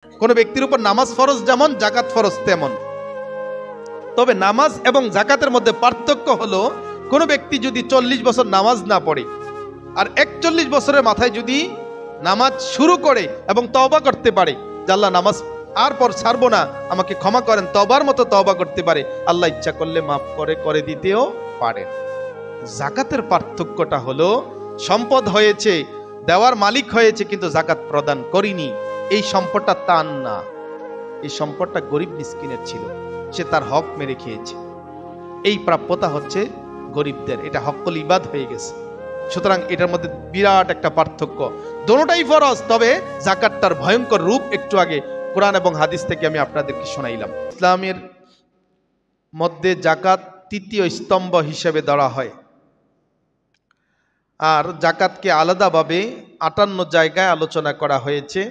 কোনো ব্যক্তির উপর নামাজ ফরজ যেমন জাকাত ফরজ তেমন। তবে নামাজ এবং জাকাতের মধ্যে পার্থক্য হলো, কোনো ব্যক্তি যদি 40 বছর নামাজ না পড়ে আর 41 বছরের মাথায় যদি নামাজ শুরু করে এবং তওবা করতে পারে যে আল্লাহ নামাজ আর পর ছাড়বো না, আমাকে ক্ষমা করেন, তওবার মতো তওবা করতে পারে, আল্লাহ ইচ্ছা করলে মাফ করে দিতেও পারে। জাকাতের পার্থক্যটা হলো, সম্পদ হয়েছে, দেওয়ার মালিক হয়েছে, কিন্তু জাকাত প্রদান করিনি, এই সম্পদটা তার না, এই সম্পদটা গরিব মিসকিনের ছিল, সে তার হক মেরে খেয়েছে। এই প্রাপ্যতা হচ্ছে গরিবদের, এটা হক্কুল ইবাদ হয়ে গেছে। সুতরাং এটার মধ্যে বিরাট একটা পার্থক্য, দোনোটাই ফরজ। তবে জাকাতটার ভয়ঙ্কর রূপ একটু আগে কোরআন এবং হাদিস থেকে আমি আপনাদেরকে শোনাইলাম। ইসলামের মধ্যে জাকাত তৃতীয় স্তম্ভ হিসেবে ধরা হয়, আর জাকাতকে আলাদাভাবে 58 জায়গায় আলোচনা করা হয়েছে।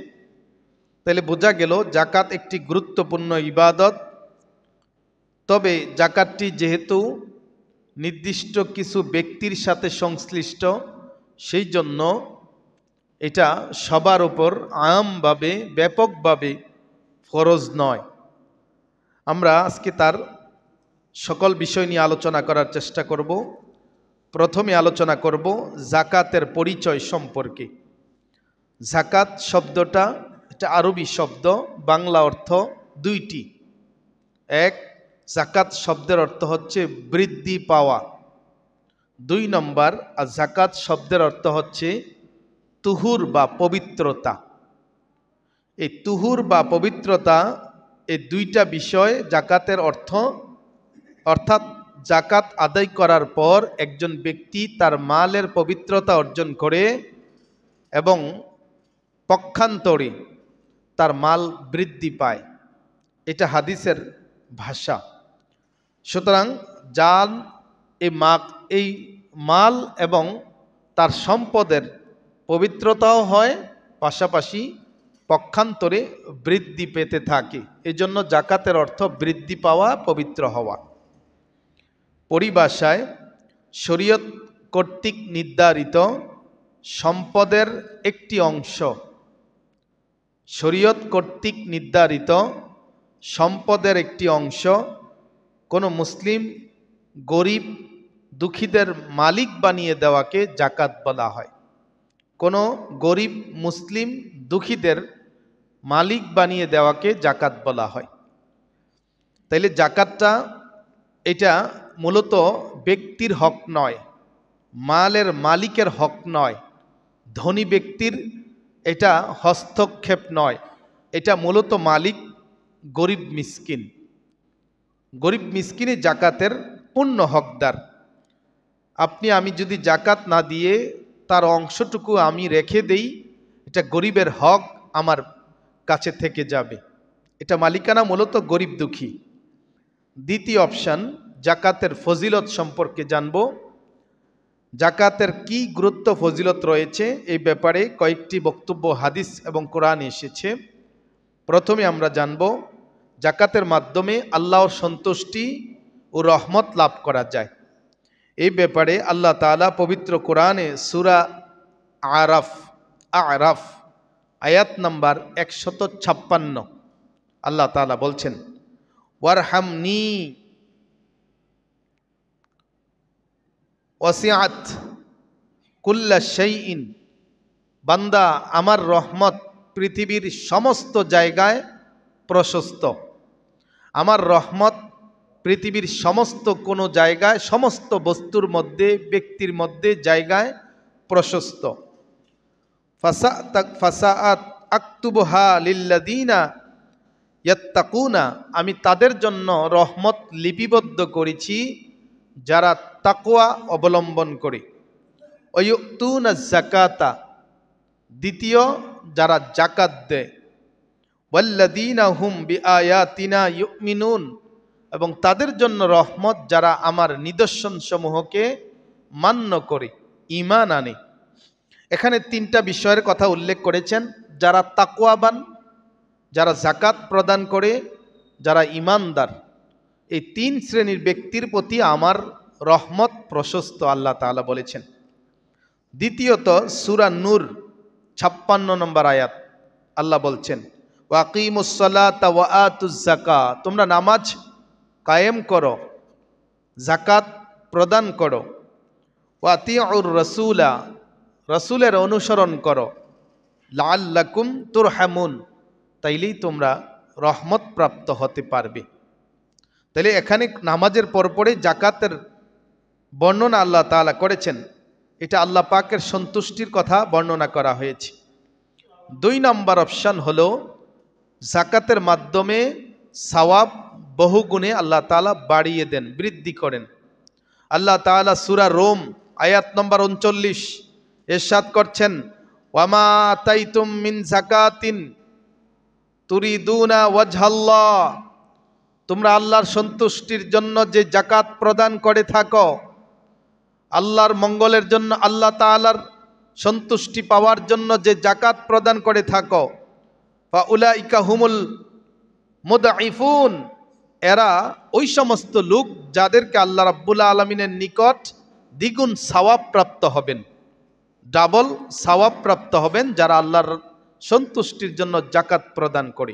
তাহলে বোঝা গেল জাকাত একটি গুরুত্বপূর্ণ ইবাদত। তবে জাকাতটি যেহেতু নির্দিষ্ট কিছু ব্যক্তির সাথে সংশ্লিষ্ট, সেই জন্য এটা সবার উপর আমভাবে ব্যাপকভাবে ফরজ নয়। আমরা আজকে তার সকল বিষয় নিয়ে আলোচনা করার চেষ্টা করব। প্রথমে আলোচনা করব জাকাতের পরিচয় সম্পর্কে। জাকাত শব্দটা এটা আরবি শব্দ, বাংলা অর্থ দুইটি। এক, জাকাত শব্দের অর্থ হচ্ছে বৃদ্ধি পাওয়া। 2 নম্বর, আর জাকাত শব্দের অর্থ হচ্ছে তুহুর বা পবিত্রতা। এই তুহুর বা পবিত্রতা, এই দুইটা বিষয় জাকাতের অর্থ। অর্থাৎ জাকাত আদায় করার পর একজন ব্যক্তি তার মালের পবিত্রতা অর্জন করে এবং পক্ষান্তরে তার মাল বৃদ্ধি পায়, এটা হাদিসের ভাষা। সুতরাং যার এই মাল এবং তার সম্পদের পবিত্রতাও হয়, পাশাপাশি পক্ষান্তরে বৃদ্ধি পেতে থাকে। এজন্য জাকাতের অর্থ বৃদ্ধি পাওয়া, পবিত্র হওয়া। পরিভাষায় শরীয়ত কর্তৃক নির্ধারিত সম্পদের একটি অংশ, শরীয়ত কর্তৃক নির্ধারিত সম্পদের একটি অংশ কোনো মুসলিম গরিব দুঃখীদের মালিক বানিয়ে দেওয়াকে জাকাত বলা হয়। কোনো গরিব মুসলিম দুঃখীদের মালিক বানিয়ে দেওয়াকে জাকাত বলা হয়। তাইলে জাকাতটা এটা মূলত ব্যক্তির হক নয়, মালের মালিকের হক নয়, ধনী ব্যক্তির এটা হস্তক্ষেপ নয়, এটা মূলত মালিক গরিব মিসকিন। গরিব মিসকিনই জাকাতের পূর্ণ হকদার। আমি যদি জাকাত না দিয়ে তার অংশটুকু আমি রেখে দেই, এটা গরিবের হক আমার কাছে থেকে যাবে, এটা মালিকানা মূলত গরিব দুঃখী। দ্বিতীয় অপশন, জাকাতের ফজিলত সম্পর্কে জানব। জাকাতের কি গুরুত্ব ফজিলত রয়েছে এই ব্যাপারে কয়েকটি বক্তব্য হাদিস এবং কোরআনে এসেছে। প্রথমে আমরা জানব জাকাতের মাধ্যমে আল্লাহর সন্তুষ্টি ও রহমত লাভ করা যায়। এই ব্যাপারে আল্লাহ তাআলা পবিত্র কোরআনে সূরা আরাফ আয়াত নাম্বার 156 আল্লাহ তাআলা বলছেন, ওয়ারহামনি ওয়াসিআত কুল্লা শাইইন, বান্দা আমার রহমত পৃথিবীর সমস্ত জায়গায় প্রশস্ত। আমার রহমত পৃথিবীর সমস্ত কোনো জায়গায়, সমস্ত বস্তুর মধ্যে, ব্যক্তির মধ্যে, জায়গায় প্রশস্ত। ফাসাআত আকতুবহা লিল্লাযিনা ইয়াত্তাকুনা, আমি তাদের জন্য রহমত লিপিবদ্ধ করেছি যারা তাকওয়া অবলম্বন করে। ওয়ায়ুতুনা যাকাতা, দ্বিতীয় যারা জাকাত দেয়। ওয়াল্লাযিনা হুম বিআয়াতিনা ইউমিনুন, এবং তাদের জন্য রহমত যারা আমার নিদর্শন সমূহকে মান্য করে, ঈমান আনে। এখানে 3টা বিষয়ের কথা উল্লেখ করেছেন, যারা তাকওয়াবান, যারা জাকাত প্রদান করে, যারা ঈমানদার। এই 3 শ্রেণীর ব্যক্তির প্রতি আমার রহমত প্রশস্ত, আল্লাহ তাআলা বলেছেন। দ্বিতীয়ত সূরা নূর 56 নম্বর আয়াত আল্লাহ বলছেন, ওয়াকিমুস সালাতা ওয়া আতুজ যাকাত, তোমরা নামাজ কায়েম করো, যাকাত প্রদান করো। ওয়াতিউর রাসূলা, রাসূলের অনুসরণ করো। লাআল্লাকুম তুরহামুন, তাইলেই তোমরা রহমত প্রাপ্ত হতে পারবে। তাহলে এখানে নামাজের পরপরে যাকাতের বর্ণনা আল্লাহ তাআলা করেছেন। এটা আল্লাহ পাকের সন্তুষ্টির কথা বর্ণনা করা হয়েছে। 2 নম্বর অপশন হলো যাকাতের মাধ্যমে সওয়াব বহুগুণে আল্লাহ তাআলা বাড়িয়ে দেন, বৃদ্ধি করেন। আল্লাহ তাআলা সূরা রোম আয়াত নম্বর 39 ইরশাদ করছেন, ওয়ামা আতাইতুম মিন যাকাতিন তুরিদুনা ওয়াজহাল্লাহ, তোমরা আল্লাহর সন্তুষ্টির জন্য যে যাকাত প্রদান করে থাকো, আল্লাহর মঙ্গলের জন্য, আল্লাহ তাআলার সন্তুষ্টি পাওয়ার জন্য যে যাকাত প্রদান করে থাকো, ফাউলাইকা হুমুল মুদঈফুন, এরা ওই সমস্ত লোক যাদেরকে আল্লাহ রাব্বুল আলামিনের নিকট দ্বিগুণ সওয়াব প্রাপ্ত হবেন, ডাবল সওয়াব প্রাপ্ত হবেন, যারা আল্লাহর সন্তুষ্টির জন্য যাকাত প্রদান করে।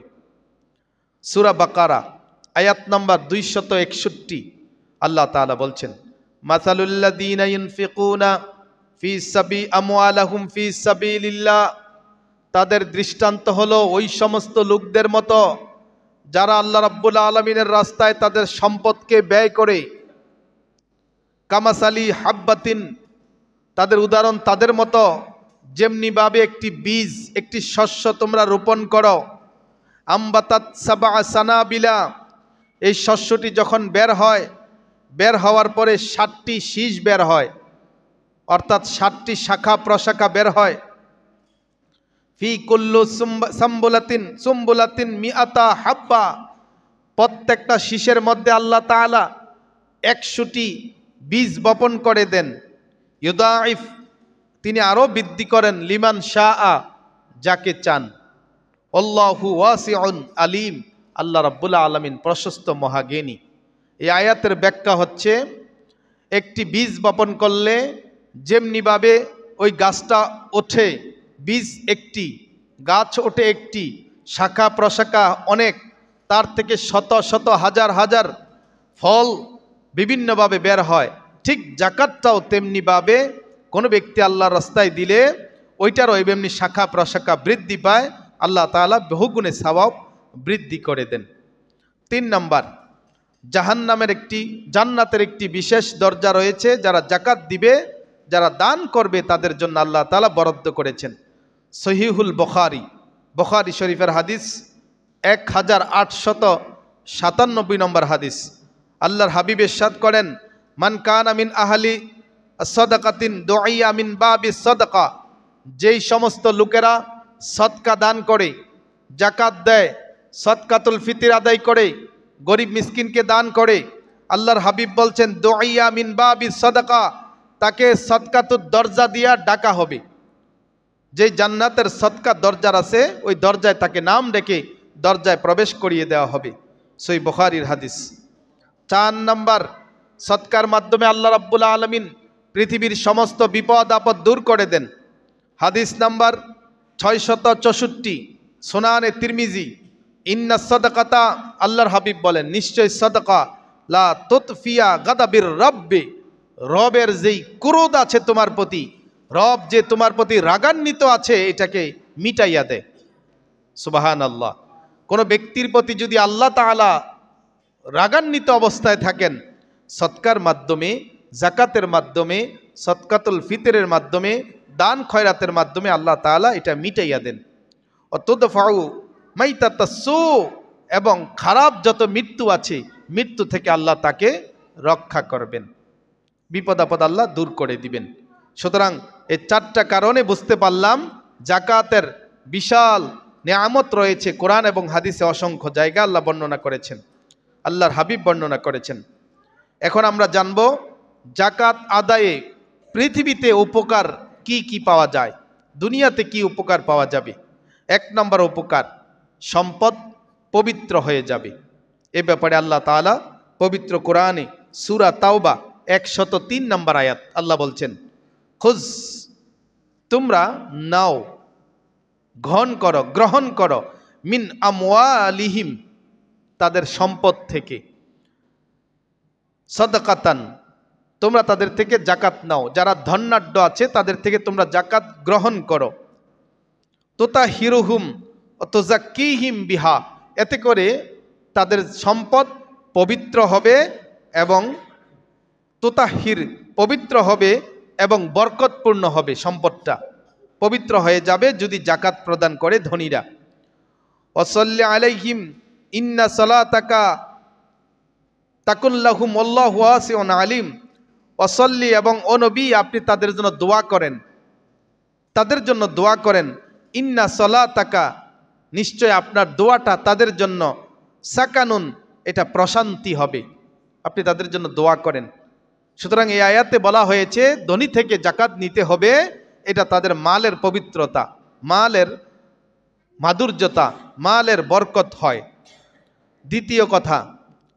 সূরা বাকারা আয়াত নম্বর 261 আল্লাহ তাআলা বলছেন, মাসালুল্লাযীনা ইউনফিকুনা ফি আমওয়ালাহুম ফি সাবিলিল্লাহ, তাদের দৃষ্টান্ত হলো ওই সমস্ত লোকদের মতো যারা আল্লাহ রাব্বুল আলামিনের রাস্তায় তাদের সম্পদকে ব্যয় করে। কামাসালি হাব্বাতিন, তাদের উদাহরণ তাদের মতো যেমনিভাবে একটি বীজ, একটি শস্য তোমরা রোপণ করো। আম্বাতাত সাবআ সানাবিলা, এই শস্যটি যখন বের হয়, বের হওয়ার পরে 7টি শীষ বের হয়, অর্থাৎ 7টি শাখা প্রশাখা বের হয়। ফি কুল্লু সুম্বুলাতিন মিআতা হাব্বা, প্রত্যেকটা শীষের মধ্যে আল্লাহ তাআলা 100টি বীজ বপন করে দেন। ইউদাইফ, তিনি আরো বৃদ্ধি করেন, লিমান শাআ, যাকে চান। আল্লাহু ওয়াসিউন আলিম, আল্লাহ রাব্বুল আলামিন প্রশস্ত মহাজ্ঞানী। এই আয়াতের ব্যাখ্যা হচ্ছে, একটি বীজ বপন করলে যেমনিভাবে ওই গাছটা ওঠে, বীজ একটি, গাছ ওঠে একটি, শাখা প্রশাখা অনেক, তার থেকে শত শত হাজার হাজার ফল বিভিন্নভাবে বের হয়। ঠিক যাকাতটাও তেমনিভাবে কোনো ব্যক্তি আল্লাহর রাস্তায় দিলে ওইটারও এমনি শাখা প্রশাখা বৃদ্ধি পায়, আল্লাহ তাআলা বহুগুণে সওয়াব বৃদ্ধি করে দেন। 3 নম্বর, জান্নাতের একটি বিশেষ দরজা রয়েছে, যারা যাকাত দিবে, যারা দান করবে, তাদের জন্য আল্লাহ তাআলা বরাদ্দ করেছেন। সহিহুল বুখারী শরীফের হাদিস 1897 নম্বর হাদিস। আল্লাহর হাবিব ইরশাদ করেন, মান কানা মিন আহলি সাদাকাতিন দুইয়া মিন বাবি সাদাকা, যেই সমস্ত লোকেরা সদকা দান করে, যাকাত দেয়, সদকাতুল ফিতর আদায় করে, গরিব মিসকিনকে দান করে, আল্লাহর হাবিব বলছেন, দুইয়া মিন বাবি সাদাকা, তাকে সদকাতুর দরজা দিয়া ডাকা হবে। যে জান্নাতের সদকা দরজার আছে, ওই দরজায় তাকে নাম ডেকে দরজায় প্রবেশ করিয়ে দেওয়া হবে। সহিহ বুখারীর হাদিস। 4 নম্বর, সদকার মাধ্যমে আল্লাহ রাব্বুল আলামিন পৃথিবীর সমস্ত বিপদ আপদ দূর করে দেন। হাদিস নাম্বার 664, সুনানে তিরমিজি। ইন্না সাদাকাতা, আল্লাহর হাবিব বলেন, নিশ্চয় সাদাকা লা তুতফিয়া গাদাবির রব্বি, রবের যেই ক্রোধ আছে তোমার প্রতি, রব যে তোমার প্রতি রাগান্বিত আছে, এটাকে মিটাইয়া দেয়। সুবহানাল্লাহ। কোনো ব্যক্তির প্রতি যদি আল্লাহ তাআলা রাগান্বিত অবস্থায় থাকেন, সদকার মাধ্যমে, যাকাতের মাধ্যমে, সদকাতুল ফিতরের মাধ্যমে, দান খয়রাতের মাধ্যমে আল্লাহ তাআলা এটা মিটাইয়া দেন। অতদফাউ মাইতাতাসু, এবং খারাপ যত মৃত্যু আছে, মৃত্যু থেকে আল্লাহ তাকে রক্ষা করবেন, বিপদ আপদ আল্লাহ দূর করে দিবেন। সুতরাং এই 4টা কারণে বুঝতে পারলাম যাকাতের বিশাল নিয়ামত রয়েছে। কোরআন এবং হাদিসে অসংখ্য জায়গা আল্লাহ বর্ণনা করেছেন, আল্লাহর হাবিব বর্ণনা করেছেন। এখন আমরা জানব যাকাত আদায়ে পৃথিবীতে উপকার কি কি পাওয়া যায়, দুনিয়াতে কি উপকার পাওয়া যাবে। 1 নম্বর উপকার, সম্পদ পবিত্র হয়ে যাবে। এ ব্যাপারে আল্লাহ তাআলা পবিত্র কোরআনে সূরা তাওবা 103 নম্বর আয়াত আল্লাহ বলছেন, খুজ, তোমরা নাও, গ্রহণ করো মিন আমওয়ালিহিম, তাদের সম্পদ থেকে, সাদাকাতান, তোমরা তাদের থেকে জাকাত নাও, যারা ধনাঢ্য আছে তাদের থেকে তোমরা জাকাত গ্রহণ করো। তুতাহিরুহুম ওয়া তুযাক্কিহিম বিহা, এতে করে তাদের সম্পদ পবিত্র হবে এবং তুতাহির, পবিত্র হবে এবং বরকতপূর্ণ হবে, সম্পদটা পবিত্র হয়ে যাবে যদি জাকাত প্রদান করে ধনীরা। ওয়াসাল্লি আলাইহিম ইন্না সালাতাকা তাকুল্লাহুম আল্লাহু ওয়াসিউন আলিম। ওয়াসাল্লি, এবং ও নবী আপনি তাদের জন্য দোয়া করেন, তাদের জন্য দোয়া করেন। ইন্না সালাতাকা, নিশ্চয় আপনার দোয়াটা তাদের জন্য, সাকানুন, এটা প্রশান্তি হবে, আপনি তাদের জন্য দোয়া করেন। সুতরাং এই আয়াতে বলা হয়েছে ধনী থেকে জাকাত নিতে হবে, এটা তাদের মালের পবিত্রতা, মালের মাধুর্যতা, মালের বরকত হয়। দ্বিতীয় কথা,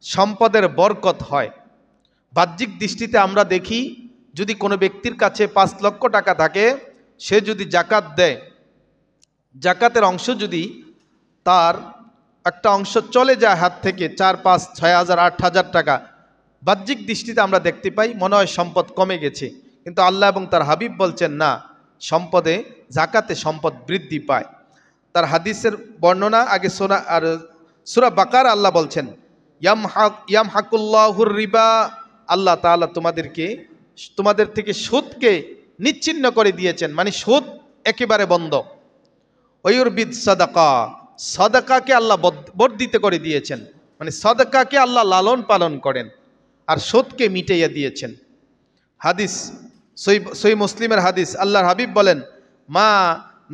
সম্পদের বরকত হয়। বাহ্যিক দৃষ্টিতে আমরা দেখি, যদি কোনো ব্যক্তির কাছে 5 লক্ষ টাকা থাকে, সে যদি জাকাত দেয়, জাকাতের অংশ যদি তার একটা অংশ চলে যায় হাত থেকে, 4, 5, 6 হাজার, 8 হাজার টাকা, বাহ্যিক দৃষ্টিতে আমরা দেখতে পাই মনে হয় সম্পদ কমে গেছে, কিন্তু আল্লাহ এবং তার হাবিব বলছেন না, সম্পদে, জাকাতে সম্পদ বৃদ্ধি পায়। তার হাদিসের বর্ণনা আগে শোনা, আর সূরা বাকারা আল্লাহ বলছেন ইয়ামহাকুল্লাহুর রিবা, আল্লাহ তাআলা তোমাদের থেকে সুদকে নিচ্ছিন্ন করে দিয়েছেন, মানে সুদ একেবারে বন্ধ। ওয়ুরবিদ সাদাকা, সাদাকাকে আল্লাহ বর্ধিত করে দিয়েছেন, মানে সাদাকাকে আল্লাহ লালন পালন করেন, আর সুদকে মিটাইয়া দিয়েছেন। হাদিস সহিহ মুসলিমের হাদিস, আল্লাহর হাবিব বলেন মা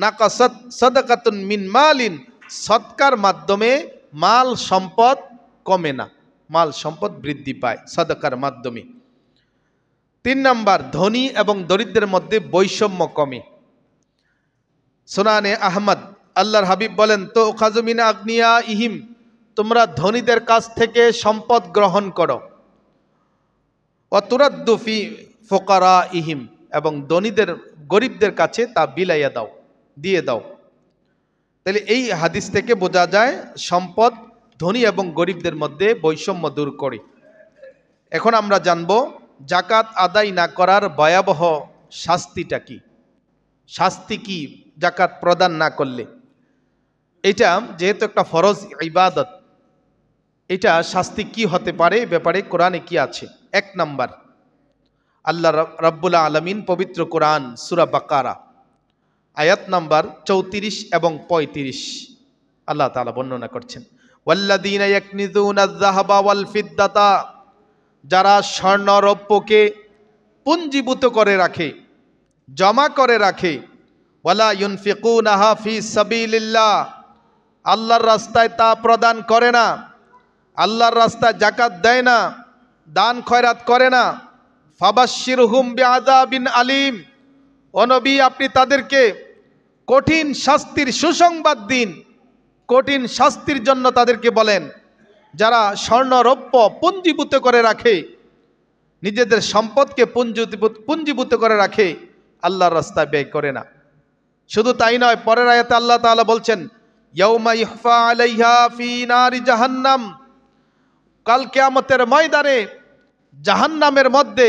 নাকাসাত সাদাকাতুন মিন মালিন, সদকার মাধ্যমে মাল সম্পদ কমে না, মাল সম্পদ বৃদ্ধি পায় সাদাকার মাধ্যমে। 3 নাম্বার, ধনী এবং দরিদ্রের মধ্যে বৈষম্য কমে। সুনানে আহমদ, আল্লাহর হাবিব বলেন তো খাজুমিনা আগ্নিয়া ইহিম, তোমরা ধনীদের কাছ থেকে সম্পদ গ্রহণ করো। অতুরাদ্দু ফি ফুকারা ইহিম, এবং ধনীদের, গরিবদের কাছে তা বিলাইয়া দাও, দিয়ে দাও। তাহলে এই হাদিস থেকে বোঝা যায় সম্পদ ধনী এবং গরিবদের মধ্যে বৈষম্য দূর করে। এখন আমরা জানব জাকাত আদায় না করার ভয়াবহ শাস্তিটা কি, শাস্তি কি জাকাত প্রদান না করলে। এটা যেহেতু একটা ফরজ ইবাদত, এটা শাস্তি কি হতে পারে, ব্যাপারে কোরআনে কি আছে। 1 নাম্বার, আল্লাহ রাব্বুল আলামিন পবিত্র কোরআন সূরা বাকারা আয়াত নাম্বার 34 এবং 35 আল্লাহ তাআলা বর্ণনা করছেন, ওয়াল্লাযীনা ইয়াকনিজুনায যাহাবা ওয়াল ফিদ্দাতা, যারা স্বর্ণ রৌপ্যকে পুঞ্জীভূত করে রাখে, জমা করে রাখে, ওয়ালা ইউনফিকুনাহা ফি সাবিলিল্লাহ, আল্লাহর রাস্তায় তা প্রদান করে না, আল্লাহর রাস্তায় জাকাত দেয় না, দান খয়রাত করে না, ফাবাশশিরহুম বিআযাবিন আলিম, ও নবী আপনি তাদেরকে কঠিন শাস্তির সুসংবাদ দিন, কঠিন শাস্তির জন্য তাদেরকে বলেন। যারা স্বর্ণ রৌপ্য পুঞ্জীভূত করে রাখে, নিজেদের সম্পদকে পুঞ্জীভূত করে রাখে, আল্লাহর রাস্তায় ব্যয় করে না। শুধু তাই নয়, পরের আয়াতে আল্লাহ তাআলা বলছেন ইয়াউমা ইহফা আলাইহা ফি নারি জাহান্নাম, কাল কিয়ামতের ময়দানে জাহান্নামের মধ্যে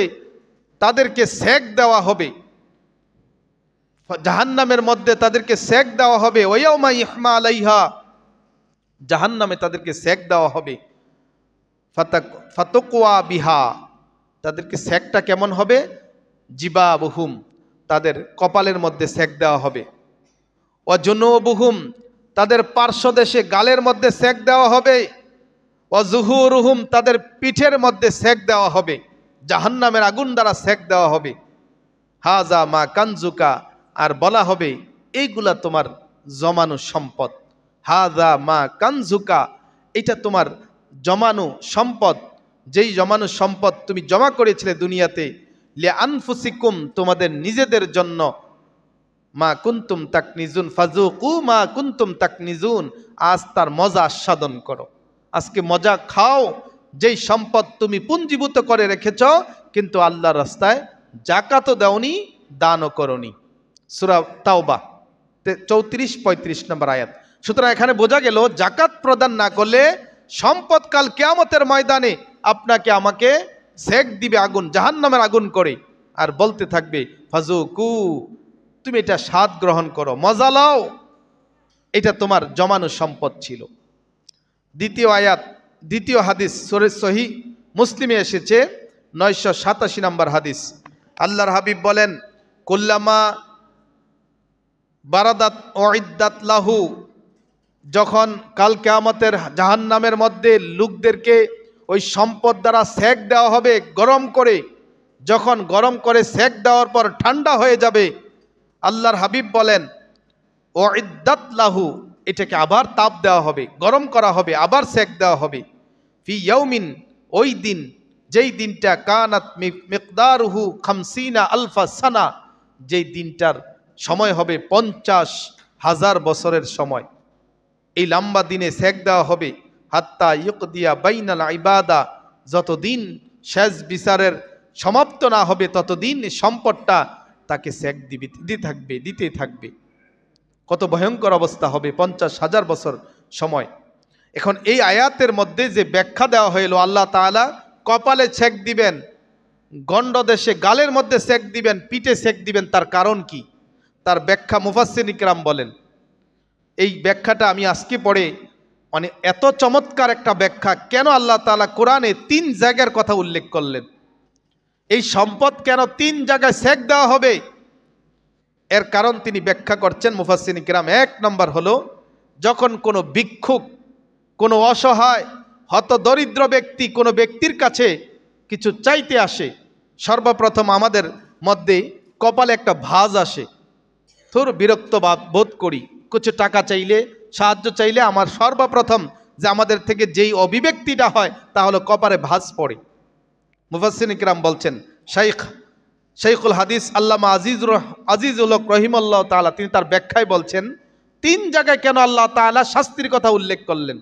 তাদেরকে সেক দেওয়া হবে, জাহান্নামের মধ্যে তাদেরকে সেক দেওয়া হবে। ওয়ায়াউমা ইহমা আলাইহা, জাহান্নামে তাদেরকে সেক দেওয়া হবে। ফাতাকওয়া বিহা, তাদেরকে সেকটা কেমন হবে, জিবাবুহুম, তাদের কপালের মধ্যে সেক দেওয়া হবে। ওয়া জুনুবুহুম, তাদের পার্শ্বদেশে গালের মধ্যে সেক দেওয়া হবে। ওয়া যুহুরুহুম, তাদের পিঠের মধ্যে সেক দেওয়া হবে, জাহান্নামের আগুন দ্বারা সেক দেওয়া হবে। হাজা মা কানজুকা, আর বলা হবে এইগুলা তোমার জমানো সম্পদ। হাজা মা কানজুকা, এটা তোমার জমানো সম্পদ, যেই জমানো সম্পদ তুমি জমা করেছিলে দুনিয়াতে, লি আনফুসিকুম, তোমাদের নিজেদের জন্য, মা কুনতুম তাকনিজুন ফাজুকু মা কুনতুম তাকনিজুন, আজ তার মজা আস্বাদন করো, আজকে মজা খাও, যেই সম্পদ তুমি পুঞ্জীভূত করে রেখেছ, কিন্তু আল্লাহর রাস্তায় জাকাতও দাওনি, দানও করনি। সূরা তাওবা 34-35 নম্বর আয়াত। সুতরাং এখানে বোঝা গেল জাকাত প্রদান না করলে সম্পদ কাল কিয়ামতের ময়দানে আপনাকে আমাকে সেক দিবে আগুন, জাহান্নামের আগুন করে, আর বলতে থাকবে ফাজুকু, তুমি এটা স্বাদ গ্রহণ করো, মজা লাও, এটা তোমার জমানো সম্পদ ছিল। দ্বিতীয় আয়াত, দ্বিতীয় হাদিস সূরা সহিহ মুসলিমে এসেছে 987 নম্বর হাদিস। আল্লাহর হাবিব বলেন, কুল্লামা বারাদাত উইদ্দাত লাহু, যখন কাল কিয়ামতের জাহান্নামের মধ্যে লোকদেরকে ওই সম্পদ দ্বারা সেক দেওয়া হবে গরম করে, যখন গরম করে সেক দেওয়ার পর ঠান্ডা হয়ে যাবে, আল্লাহর হাবিব বলেন উইদ্দাত লাহু, এটাকে আবার তাপ দেওয়া হবে, গরম করা হবে, আবার সেক দেওয়া হবে। ফি ইয়াউমিন, ওই দিন, যেই দিনটা কানাত মিকদারুহু 50 আলফা সানা, যেই দিনটার সময় হবে 50,000 বছরের সময়। এই লম্বা দিনে সেক দেওয়া হবে, হাত্তা ইউকদিয়া বাইনাল ইবাদা, যতদিন শেষ বিচারের সমাপ্ত না হবে ততদিন সম্পদটা তাকে সেক দিতে থাকবে। কত ভয়ঙ্কর অবস্থা হবে, 50,000 বছর সময়। এখন এই আয়াতের মধ্যে যে ব্যাখ্যা দেওয়া হইল, আল্লাহ তাআলা কপালে সেক দিবেন, গণ্ডদেশে গালের মধ্যে সেক দিবেন, পিঠে সেক দিবেন, তার কারণ কি? তার ব্যাখ্যা মুফাসসিরিন ইকরাম বলেন। এই ব্যাখ্যাটা আমি আজকে পড়ে, মানে এত চমৎকার একটা ব্যাখ্যা, কেন আল্লাহ তাআলা কোরআনে 3 জায়গার কথা উল্লেখ করলেন, এই সম্পদ কেন 3 জায়গায় সেক দেওয়া হবে, এর কারণ তিনি ব্যাখ্যা করছেন মুফাসসিরিন ইকরাম। 1 নম্বর হলো, যখন কোনো ভিক্ষুক, কোনো অসহায় হতদরিদ্র ব্যক্তি কোনো ব্যক্তির কাছে কিছু চাইতে আসে, সর্বপ্রথম আমাদের মধ্যে কপালে একটা ভাঁজ আসে, থোর বিরক্ত বোধ করি, কিছু টাকা চাইলে, সাহায্য চাইলে আমার সর্বপ্রথম যে আমাদের থেকে যেই অভিব্যক্তিটা হয় তা হলো কপালে ভাঁজ পড়ে। মুফাসসিরিন ইকরাম বলছেন, শাইখুল হাদিস আল্লামা আজিজুল হক রহিমাল্লাহ তাআলা, তিনি তার ব্যাখ্যায় বলছেন 3 জায়গায় কেন আল্লাহ তাআলা শাস্তির কথা উল্লেখ করলেন।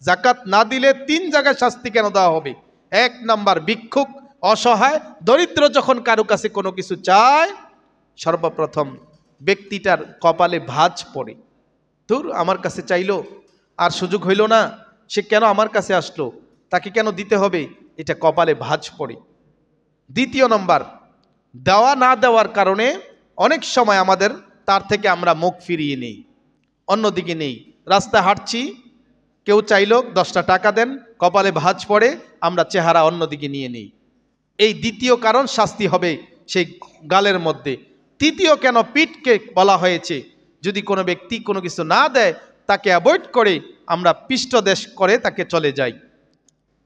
জাকাত না দিলে 3 জায়গায় শাস্তি কেন দেওয়া হবে? 1 নাম্বার, ভিক্ষুক, অসহায়, দরিদ্র যখন কারো কাছে কোনো কিছু চায়, সর্বপ্রথম ব্যক্তিটার কপালে ভাঁজ পড়ে, ধুর আমার কাছে চাইলো, আর সুযোগ হইল না, সে কেন আমার কাছে আসলো, তাকে কেন দিতে হবে, এটা কপালে ভাঁজ পড়ে। দ্বিতীয় নম্বর, দেওয়া না দেওয়ার কারণে অনেক সময় আমাদের তার থেকে আমরা মুখ ফিরিয়ে নেই, অন্যদিকে নেই। রাস্তায় হাঁটছি, কেউ চাইলো 10টা টাকা দেন, কপালে ভাঁজ পড়ে, আমরা চেহারা অন্যদিকে নিয়ে নেই। এই দ্বিতীয় কারণ, শাস্তি হবে সেই গালের মধ্যে। তৃতীয় কেন পিঠকে বলা হয়েছে, যদি কোনো ব্যক্তি কোনো কিছু না দেয় তাকে অ্যাভয়েড করে আমরা পৃষ্ঠদেশ করে তাকে চলে যাই।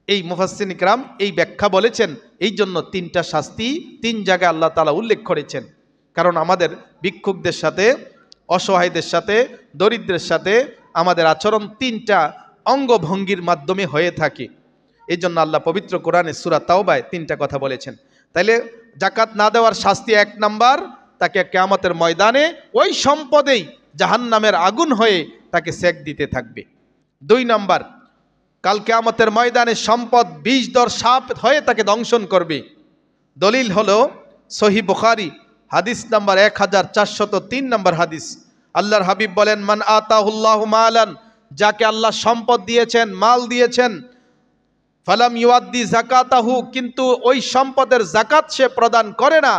এই মুফাসসিরিন ইকরাম এই ব্যাখ্যা বলেছেন, এই জন্য 3টা শাস্তি 3 জায়গায় আল্লাহ তাআলা উল্লেখ করেছেন। কারণ আমাদের ভিক্ষুকদের সাথে, অসহায়দের সাথে, দরিদ্রের সাথে আমাদের আচরণ 3টা অঙ্গভঙ্গির মাধ্যমে হয়ে থাকে। এই জন্য আল্লাহ পবিত্র কোরআনে সূরা তাওবায় 3টা কথা বলেছেন। তাইলে জাকাত না দেওয়ার শাস্তি 1 নাম্বার, তাকে কিয়ামতের ময়দানে ওই সম্পদেই জাহান্নামের আগুন হয়ে তাকে সেক দিতে থাকবে। 2 নাম্বার, কাল কিয়ামতের ময়দানে সম্পদ বিষধর সাপ হয়ে তাকে দংশন করবে। দলিল হলো সহিহ বুখারী হাদিস নাম্বার 1403 নম্বর হাদিস। আল্লাহর হাবিব বলেন, মান আতাহুল্লাহু মালান, যাকে আল্লাহ সম্পদ দিয়েছেন, মাল দিয়েছেন, ফালাম ইউআদ্দি যাকাতাহু, কিন্তু ওই সম্পদের যাকাত সে প্রদান করে না,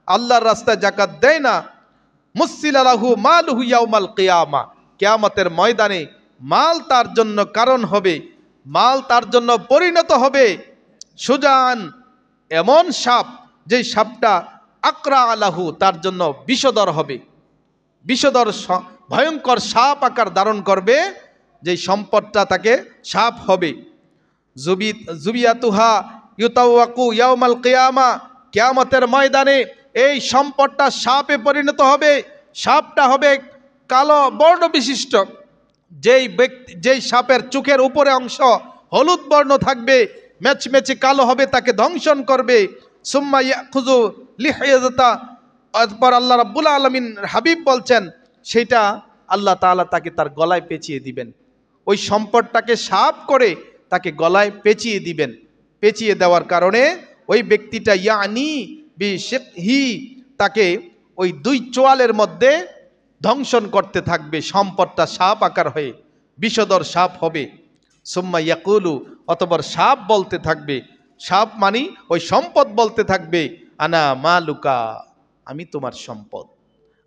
আল্লাহর রাস্তায় যাকাত দেয় না, মুসসিলা লাহু মালুহু ইয়াউমাল কিয়ামা, কিয়ামতের ময়দানে মাল তার জন্য কারণ হবে, মাল তার জন্য পরিণত হবে সুজান, এমন সাপ, যেই সাপটা আকরা আলাহু, তার জন্য বিষধর হবে, বিষধর ভয়ঙ্কর সাপ আকার ধারণ করবে, যেই সম্পদটা তাকে সাপ হবে। জুবিয়াতুহা ইউতাওয়াকু ইয়াউমাল কিয়ামা, কিয়ামতের ময়দানে এই সম্পদটা সাপে পরিণত হবে, সাপটা হবে কালো বর্ণ বিশিষ্ট, যেই সাপের চোখের উপরে অংশ হলুদ বর্ণ থাকবে, মেচমেচে কালো হবে, তাকে দংশন করবে। সুম্মা ইয়াখুযু লিহিয়াতা, অতঃপর আল্লাহ রাব্বুল আলামিন হাবিব বলছেন, সেটা আল্লাহ তাআলা তাকে তার গলায় পেঁচিয়ে দিবেন, ওই সম্পদটাকে সাপ করে তাকে গলায় পেঁচিয়ে দিবেন। পেঁচিয়ে দেওয়ার কারণে ওই ব্যক্তিটা ইয়ানি বিশিকহি, তাকে ওই 2 চোয়ালের মধ্যে ধ্বংসন করতে থাকবে, সম্পদটা সাপ আকার হয়ে বিষধর সাপ হবে। সুম্মা ইয়াকুলু, অতঃপর সাপ বলতে থাকবে, সাপ মানি ওই সম্পদ বলতে থাকবে, আনা মালুকা, আমি তোমার সম্পদ,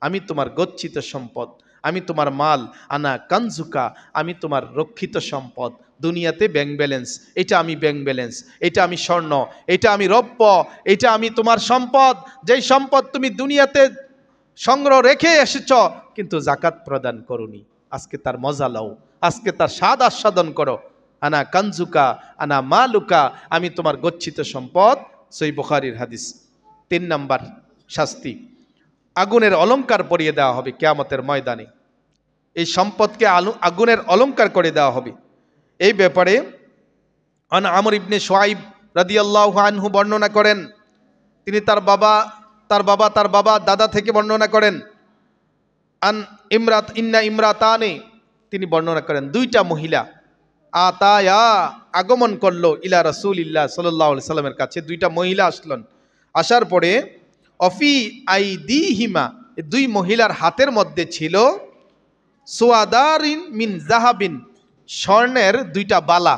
আমি তোমার গচ্ছিত সম্পদ, আমি তোমার মাল, আনা কানজুকা, আমি তোমার রক্ষিত সম্পদ। দুনিয়াতে ব্যাংক ব্যালেন্স, এটা আমি ব্যাংক ব্যালেন্স, এটা আমি স্বর্ণ, এটা আমি রৌপ্য, এটা আমি তোমার সম্পদ, যেই সম্পদ তুমি দুনিয়াতে সংগ্রহ রেখে এসেছ কিন্তু জাকাত প্রদান করোনি। আজকে তার মজা লও, আজকে তার স্বাদ আস্বাদন করো। আনা কানজুকা আনা মালুকা, আমি তোমার গচ্ছিত সম্পদ। সহিহ বুখারীর হাদিস। 3 নাম্বার শাস্তি, আগুনের অলংকার পরিয়ে দেওয়া হবে কিয়ামতের ময়দানে। এই সম্পদকে আগুনের অলংকার করে দেওয়া হবে। এই ব্যাপারে আন আমর ইবনে শুআইব রাদিয়াল্লাহু আনহু বর্ণনা করেন, তিনি তার বাবা দাদা থেকে বর্ণনা করেন। আন ইন্না ইমরাতানে, তিনি বর্ণনা করেন, 2টা মহিলা আতায়া, আগমন করলো ইলা রাসূলিল্লাহ সাল্লাল্লাহু আলাইহি সাল্লামের কাছে। 2টা মহিলা আসলেন, আসার পরে অফি আইদিহিমা, 2 মহিলার হাতের মধ্যে ছিল সুয়াদারিন মিন জাহাবিন, স্বর্ণের 2টা বালা।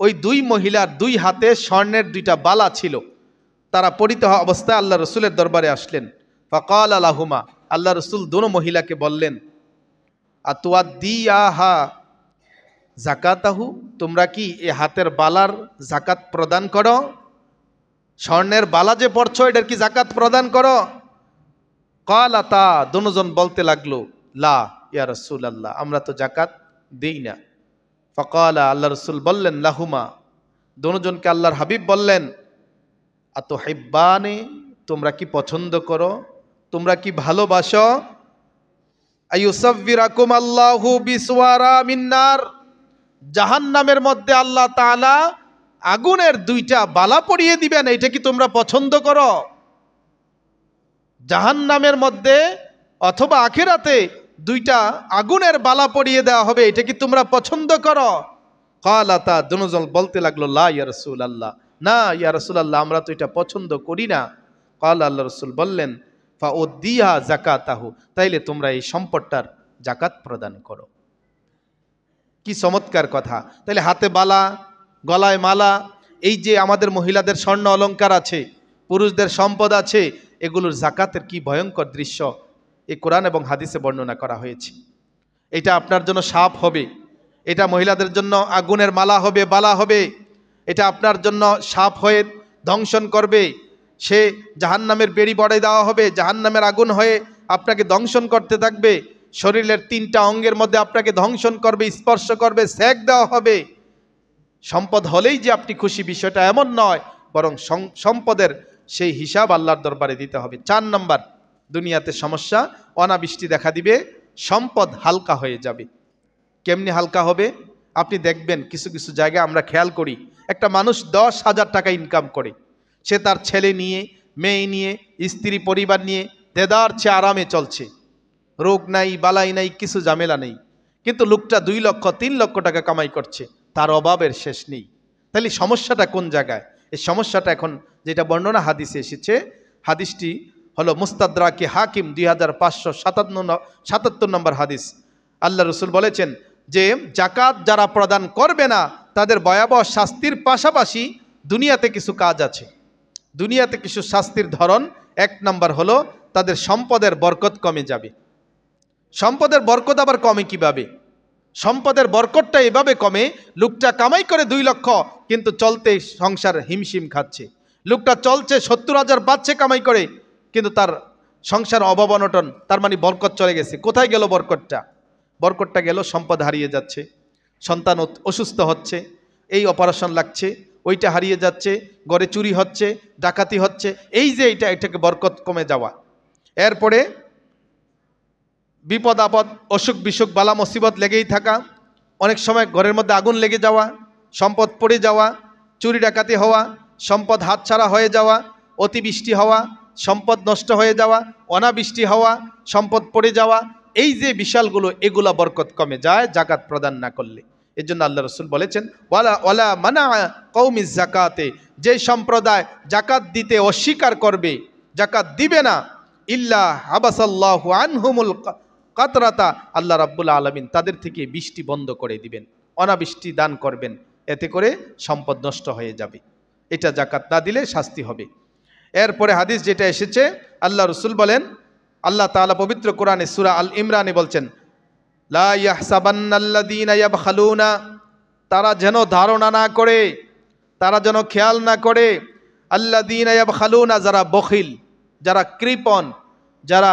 ওই 2 মহিলার 2 হাতে স্বর্ণের 2টা বালা ছিল। তারা পরিত অবস্থায় আল্লাহ রসুলের দরবারে আসলেন। ফাকাল আলাহুমা, আল্লাহ রসুল দোনো মহিলাকে বললেন, আতুয়াদ্দিয়াহা জাকাতাহু, তোমরা কি এই হাতের বালার জাকাত প্রদান করো? স্বর্ণের বালা যে পড়ছো এটার কি জাকাত প্রদান করো? কালাতা, দোনোজন বলতে লাগলো, লা ইয়া রাসূলুল্লাহ, আমরা তো জাকাত দেই না। ফাকালা, আল্লাহ রসুল বললেন, লাহুমা, দোনোজনকে আল্লাহর হাবিব বললেন, আতুহিব্বানে, তোমরা কি পছন্দ করো, তোমরা কি ভালোবাসো? আইয়ুসাফিরাকুম আল্লাহু বিসওয়ারা মিন নার, জাহান্নামের মধ্যে আল্লাহ তাআলা আগুনের 2টা বালা পরিয়ে দিবেন, এটা কি তোমরা পছন্দ করো? জাহান্নামের মধ্যে অথবা আখিরাতে 2টা আগুনের বালা পরিয়ে দেওয়া হবে, এটা কি তোমরা পছন্দ করো? কালাতা, দুজন বলতে লাগলো, লা ইয়া রাসূলুল্লাহ, না ইয়া রাসূলুল্লাহ, আমরা তো এটা পছন্দ করি না। কাল, আল্লাহ রসুল বললেন, ফাউদ্দিহা যাকাতাহু, তাইলে তোমরা এই সম্পদটার জাকাত প্রদান করো। কি চমৎকার কথা! তাইলে হাতে বালা, গলায় মালা, এই যে আমাদের মহিলাদের স্বর্ণ অলংকার আছে, পুরুষদের সম্পদ আছে, এগুলোর জাকাতের কি ভয়ঙ্কর দৃশ্য এই কোরআন এবং হাদিসে বর্ণনা করা হয়েছে। এটা আপনার জন্য সাপ হবে, এটা মহিলাদের জন্য আগুনের মালা হবে, বালা হবে, এটা আপনার জন্য সাপ হয়ে ধ্বংসন করবে। সে জাহান্নামের বেড়ি বড়াই দেওয়া হবে, জাহান্নামের আগুন হয়ে আপনাকে দংশন করতে থাকবে। শরীরের 3টা অঙ্গের মধ্যে আপনাকে ধ্বংসন করবে, স্পর্শ করবে, সেক দেওয়া হবে। সম্পদ হলেই যে আপনি খুশি, বিষয়টা এমন নয়, বরং সম্পদের সেই হিসাব আল্লাহর দরবারে দিতে হবে। 4 নাম্বার, দুনিয়াতে সমস্যা, অনাবৃষ্টি দেখা দিবে, সম্পদ হালকা হয়ে যাবে। কেমনি হালকা হবে? আপনি দেখবেন কিছু কিছু জায়গায় আমরা খেয়াল করি, একটা মানুষ 10,000 টাকা ইনকাম করে, সে তার ছেলে নিয়ে, মেয়ে নিয়ে, স্ত্রী পরিবার নিয়ে দেদার চেয়ে আরামে চলছে, রোগ নাই, বালাই নাই, কিছু ঝামেলা নেই। কিন্তু লোকটা 2 লক্ষ 3 লক্ষ টাকা কামাই করছে, তার অভাবের শেষ নেই। তাহলে সমস্যাটা কোন জায়গায়? এই সমস্যাটা এখন যেটা বর্ণনা হাদিসে এসেছে, হাদিসটি হলো মুস্তাদরাকে হাকিম 2577 নম্বর হাদিস। আল্লাহ রসুল বলেছেন যে জাকাত যারা প্রদান করবে না তাদের ভয়াবহ শাস্তির পাশাপাশি দুনিয়াতে কিছু কাজ আছে। দুনিয়াতে কিছু শাস্তির ধরন, 1 নাম্বার হলো তাদের সম্পদের বরকত কমে যাবে। সম্পদের বরকত আবার কমে কিভাবে? সম্পদের বরকতটা এভাবে কমে, লোকটা কামাই করে 2 লক্ষ কিন্তু চলতে সংসার হিমশিম খাচ্ছে। লোকটা চলছে 70,000 পাচ্ছে কামাই করে, কিন্তু তার সংসার অভাব অনটন, তার মানে বরকত চলে গেছে। কোথায় গেল বরকতটা? বরকতটা গেল, সম্পদ হারিয়ে যাচ্ছে, সন্তান অসুস্থ হচ্ছে, এই অপারেশন লাগছে, ওইটা হারিয়ে যাচ্ছে, ঘরে চুরি হচ্ছে, ডাকাতি হচ্ছে, এই যে এটাকে বরকত কমে যাওয়া। এরপরে বিপদ আপদ, অসুখ বিসুখ, বালা মুসিবত লেগেই থাকা, অনেক সময় ঘরের মধ্যে আগুন লেগে যাওয়া, সম্পদ পড়ে যাওয়া, চুরি ডাকাতি হওয়া, সম্পদ হাতছাড়া হয়ে যাওয়া, অতিবৃষ্টি হওয়া, সম্পদ নষ্ট হয়ে যাওয়া, অনাবৃষ্টি হওয়া, সম্পদ পড়ে যাওয়া, এই যে বিশালগুলো, এগুলা বরকত কমে যায় জাকাত প্রদান না করলে। এর জন্য আল্লাহ রসুল বলেছেন, ওয়ালা মানা কওমিজ জাকাতে, যে সম্প্রদায় জাকাত দিতে অস্বীকার করবে, জাকাত দিবে না, ইল্লা হাবাসাল্লাহু আনহুমুল কাতরাতা, আল্লাহ রাব্বুল আলামিন তাদের থেকে বৃষ্টি বন্ধ করে দিবেন, অনাবৃষ্টি দান করবেন, এতে করে সম্পদ নষ্ট হয়ে যাবে। এটা জাকাত না দিলে শাস্তি হবে। এরপরে হাদিস যেটা এসেছে, আল্লাহ রসুল বলেন, আল্লাহ তাআলা পবিত্র কোরআনে সূরা আল ইমরানে বলছেন, লা ইয়াহসাবান্নাল্লাযীনা ইয়াবখালুনা, তারা যেন ধারণা না করে, তারা যেন খেয়াল না করে, আল্লাযীনা ইয়াবখালুনা, যারা বখিল, যারা কৃপণ, যারা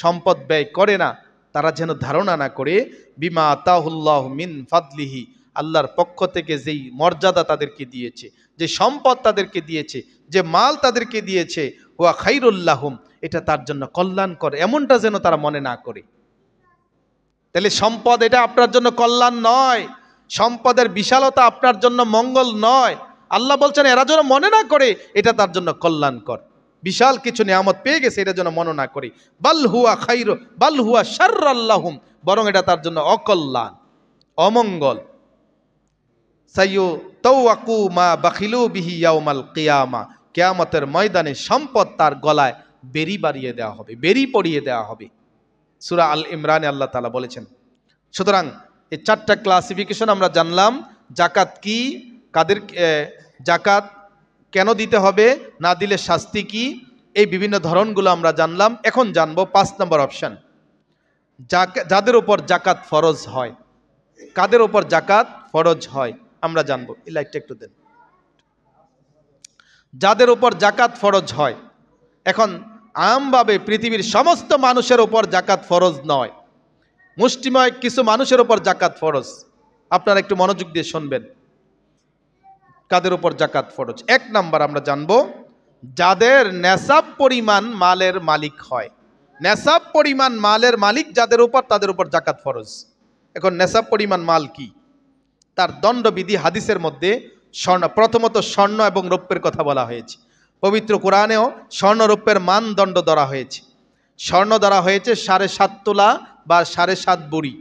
সম্পদ ব্যয় করে না, তারা যেন ধারণা না করে বিমা আতাহুল্লাহু মিন ফাদলিহি, আল্লাহর পক্ষ থেকে যেই মর্যাদা তাদেরকে দিয়েছে, যে সম্পদ তাদেরকে দিয়েছে, যে মাল তাদেরকে দিয়েছে, ওয়া খাইরুল লাহুম, এটা তার জন্য কল্যাণকর, এমনটা যেন তারা মনে না করে। তাহলে সম্পদ এটা আপনার জন্য কল্যাণ নয়, সম্পদের বিশালতা আপনার জন্য মঙ্গল নয়। আল্লাহ বলছেন এরা যেন মনে না করে এটা তার জন্য কল্যাণকর, বিশাল কিছু নিয়ামত পেয়ে গেছে, এটা যেন মনে না করে। বাল হুয়া খাইরু বাল হুয়া শাররাল্লাহুম, বরং এটা তার জন্য অকল্যাণ, অমঙ্গল। সাইয়ুতাওয়াকু মা বাখিলু বিহি ইয়াউমাল কিয়ামা, কিয়ামতের ময়দানে সম্পদ তার গলায় বেরি বাড়িয়ে দেওয়া হবে, বেরি পরিয়ে দেওয়া হবে। সূরা আল ইমরানে আল্লাহ তাআলা বলেছেন। সুতরাং এই চারটা ক্লাসিফিকেশন আমরা জানলাম, জাকাত কি, কাদের জাকাত কেন দিতে হবে, না দিলে শাস্তি কি, এই বিভিন্ন ধরনগুলো আমরা জানলাম। এখন জানবো 5 নম্বর অপশন, যাদের উপর জাকাত ফরজ হয়, কাদের উপর জাকাত ফরজ হয় আমরা জানবো। এই লাইটটা একটু দেন। যাদের উপর জাকাত ফরজ হয়, এখন আমভাবে পৃথিবীর সমস্ত মানুষের উপর জাকাত ফরজ নয়, মুষ্টিময় কিছু মানুষের উপর জাকাত ফরজ। আপনারা একটু মনোযোগ দিয়ে শুনবেন কাদের উপর জাকাত ফরজ। 1 নাম্বার আমরা জানবো, যাদের নেসাব পরিমাণ মালের মালিক হয়, নেসাব পরিমাণ মালের মালিক যাদের উপর, তাদের উপর জাকাত ফরজ। এখন নেসাব পরিমাণ মাল কি, তার দণ্ডবিধি হাদিসের মধ্যে প্রথমত স্বর্ণ এবং রৌপ্যের কথা বলা হয়েছে। পবিত্র কোরআনেও স্বর্ণ রৌপ্যের মানদণ্ড ধরা হয়েছে। স্বর্ণ ধরা হয়েছে 7.5 তোলা বা 7.5 বড়ি,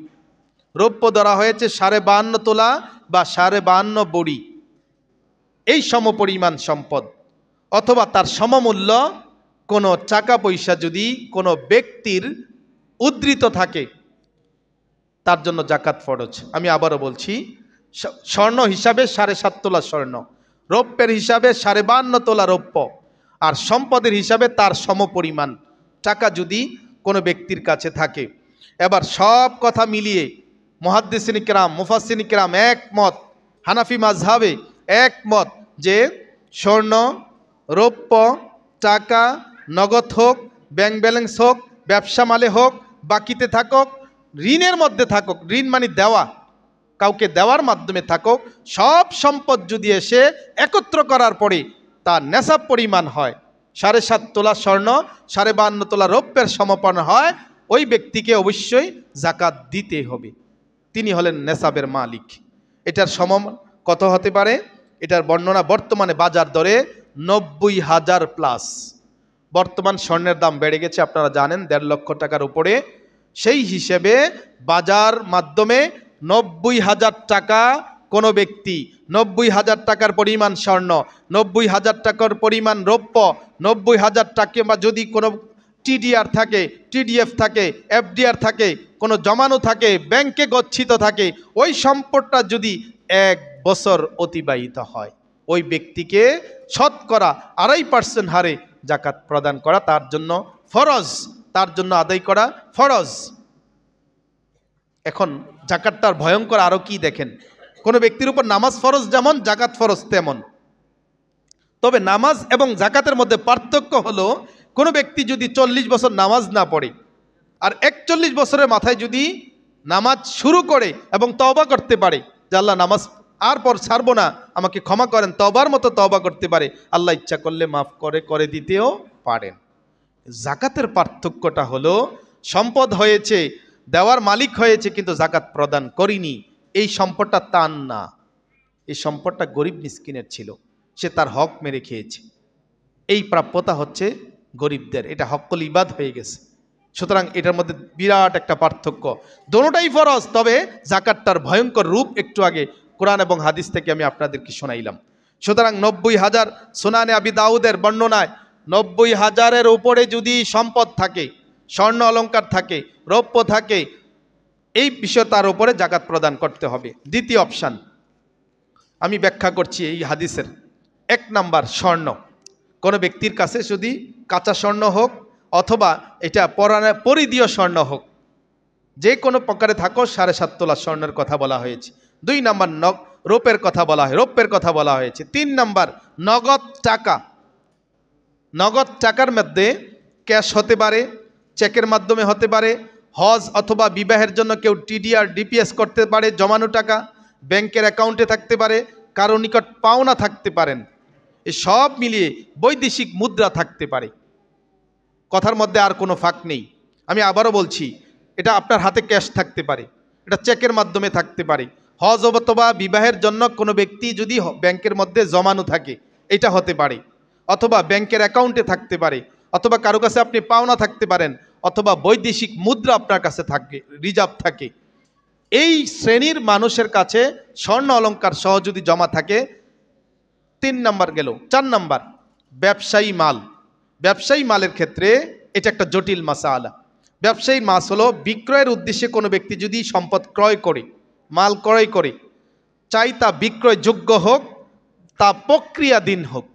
রৌপ্য ধরা হয়েছে 52.5 তোলা বা 52.5 বড়ি। এই সমপরিমাণ সম্পদ অথবা তার সমমূল্য কোনো টাকা পয়সা যদি কোনো ব্যক্তির উদ্ধৃত থাকে, তার জন্য জাকাত ফরজ। আমি আবারও বলছি, স্বর্ণ হিসাবে 7.5 তোলা স্বর্ণ, রৌপ্যের হিসাবে 52.5 তোলা রৌপ্য, আর সম্পদের হিসাবে তার সমপরিমাণ টাকা যদি কোনো ব্যক্তির কাছে থাকে। এবার সব কথা মিলিয়ে মুহাদ্দিসিন কিরাম, মুফাসসিরিন কিরাম একমত, হানাফি মাযহাবে একমত যে স্বর্ণ, রৌপ্য, টাকা, নগদ হোক, ব্যাংক ব্যালেন্স হোক, ব্যবসা মালে হোক, বাকিতে থাকুক, ঋণের মধ্যে থাকুক, ঋণ মানে দেওয়া, কাউকে দেওয়ার মাধ্যমে থাকুক, সব সম্পদ যদি এসে একত্র করার পরে তার নেসাব পরিমাণ হয় 7.5 তোলা স্বর্ণ, 52.5 তোলা রৌপ্যের সমপন হয়, ওই ব্যক্তিকে অবশ্যই জাকাত দিতে হবে। তিনি হলেন নেসাবের মালিক। এটার সম কত হতে পারে? এটার বর্ণনা বর্তমানে বাজার দরে 90,000 প্লাস। বর্তমান স্বর্ণের দাম বেড়ে গেছে, আপনারা জানেন, 1.5 লক্ষ টাকার উপরে। সেই হিসেবে বাজার মাধ্যমে 90,000 টাকা কোনো ব্যক্তি, 90,000 টাকার পরিমাণ স্বর্ণ, 90,000 টাকার পরিমাণ রৌপ্য, 90,000 টাকা বা যদি কোনো টিডিআর থাকে, টিডিএফ থাকে, এফডিআর থাকে, কোনো জমানো থাকে, ব্যাংকে গচ্ছিত থাকে, ওই সম্পদটা যদি 1 বছর অতিবাহিত হয়, ওই ব্যক্তিকে শতকরা 2.5% হারে জাকাত প্রদান করা তার জন্য ফরজ, তার জন্য আদায় করা ফরজ। এখন জাকাতটার ভয়ঙ্কর আরো কি দেখেন, কোনো ব্যক্তির উপর নামাজ ফরজ যেমন, জাকাত ফরজ তেমন। তবে নামাজ এবং জাকাতের মধ্যে পার্থক্য হলো, কোনো ব্যক্তি যদি 40 বছর নামাজ না পড়ে আর 41 বছরের মাথায় যদি নামাজ শুরু করে এবং তওবা করতে পারে যে আল্লাহ নামাজ আর পর ছাড়বো না, আমাকে ক্ষমা করেন, তওবার মতো তওবা করতে পারে, আল্লাহ ইচ্ছা করলে মাফ করে দিতেও পারেন। জাকাতের পার্থক্যটা হলো, সম্পদ হয়েছে, দেওয়ার মালিক হয়েছে, কিন্তু জাকাত প্রদান করিনি, এই সম্পদটা তার না, এই সম্পদটা গরিব মিসকিনের ছিল, সে তার হক মেরে খেয়েছে। এই প্রাপ্যতা হচ্ছে গরিবদের, এটা হক্কুল ইবাদ হয়ে গেছে। সুতরাং এটার মধ্যে বিরাট একটা পার্থক্য, দোনোটাই ফরজ। তবে জাকাতটার ভয়ঙ্কর রূপ একটু আগে কোরআন এবং হাদিস থেকে আমি আপনাদেরকে শোনাইলাম। সুতরাং 90,000 সুনানে আবি দাউদের বর্ণনায় 90,000-এর উপরে যদি সম্পদ থাকে, স্বর্ণ অলংকার থাকে, রৌপ্য থাকে, এই বিষয় তার উপরে জাকাত প্রদান করতে হবে। দ্বিতীয় অপশান আমি ব্যাখ্যা করছি এই হাদিসের। 1 নাম্বার, স্বর্ণ। কোনো ব্যক্তির কাছে যদি কাঁচা স্বর্ণ হোক অথবা এটা পরিধীয় স্বর্ণ হোক, যে কোনো প্রকারে থাকো, 7.5 তোলা স্বর্ণের কথা বলা হয়েছে। 2 নাম্বার রৌপ্যের কথা বলা হয়, রৌপ্যের কথা বলা হয়েছে। 3 নাম্বার নগদ টাকা। নগদ টাকার মধ্যে ক্যাশ হতে পারে, চেকের মাধ্যমে হতে পারে, হজ অথবা বিবাহের জন্য কেউ টিডিআর ডিপিএস করতে পারে, জমানো টাকা ব্যাংকের অ্যাকাউন্টে থাকতে পারে, কারো নিকট পাওনা থাকতে পারেন, এই সব মিলিয়ে বৈদেশিক মুদ্রা থাকতে পারে। কথার মধ্যে আর কোনো ফাঁক নেই। আমি আবারও বলছি, এটা আপনার হাতে ক্যাশ থাকতে পারে, এটা চেকের মাধ্যমে থাকতে পারে, হজ অথবা বিবাহের জন্য কোনো ব্যক্তি যদি ব্যাংকের মধ্যে জমানো থাকে এটা হতে পারে, অথবা ব্যাংকের অ্যাকাউন্টে থাকতে পারে, অথবা কারো কাছে আপনি পাওনা থাকতে পারেন, অথবা বৈদেশিক মুদ্রা আপনার কাছে থাকে, রিজার্ভ থাকে। এই শ্রেণীর মানুষের কাছে স্বর্ণ অলংকার সহ যদি জমা থাকে, 3 নাম্বার গেল। 4 নাম্বার ব্যবসায়ী মাল। ব্যবসায়ী মালের ক্ষেত্রে এটা একটা জটিল মাসালা। ব্যবসায়ী মাল হলো বিক্রয়ের উদ্দেশ্যে কোনো ব্যক্তি যদি সম্পদ ক্রয় করে, মাল ক্রয় করে, চাই তা বিক্রয়যোগ্য হোক, তা প্রক্রিয়াধীন হোক,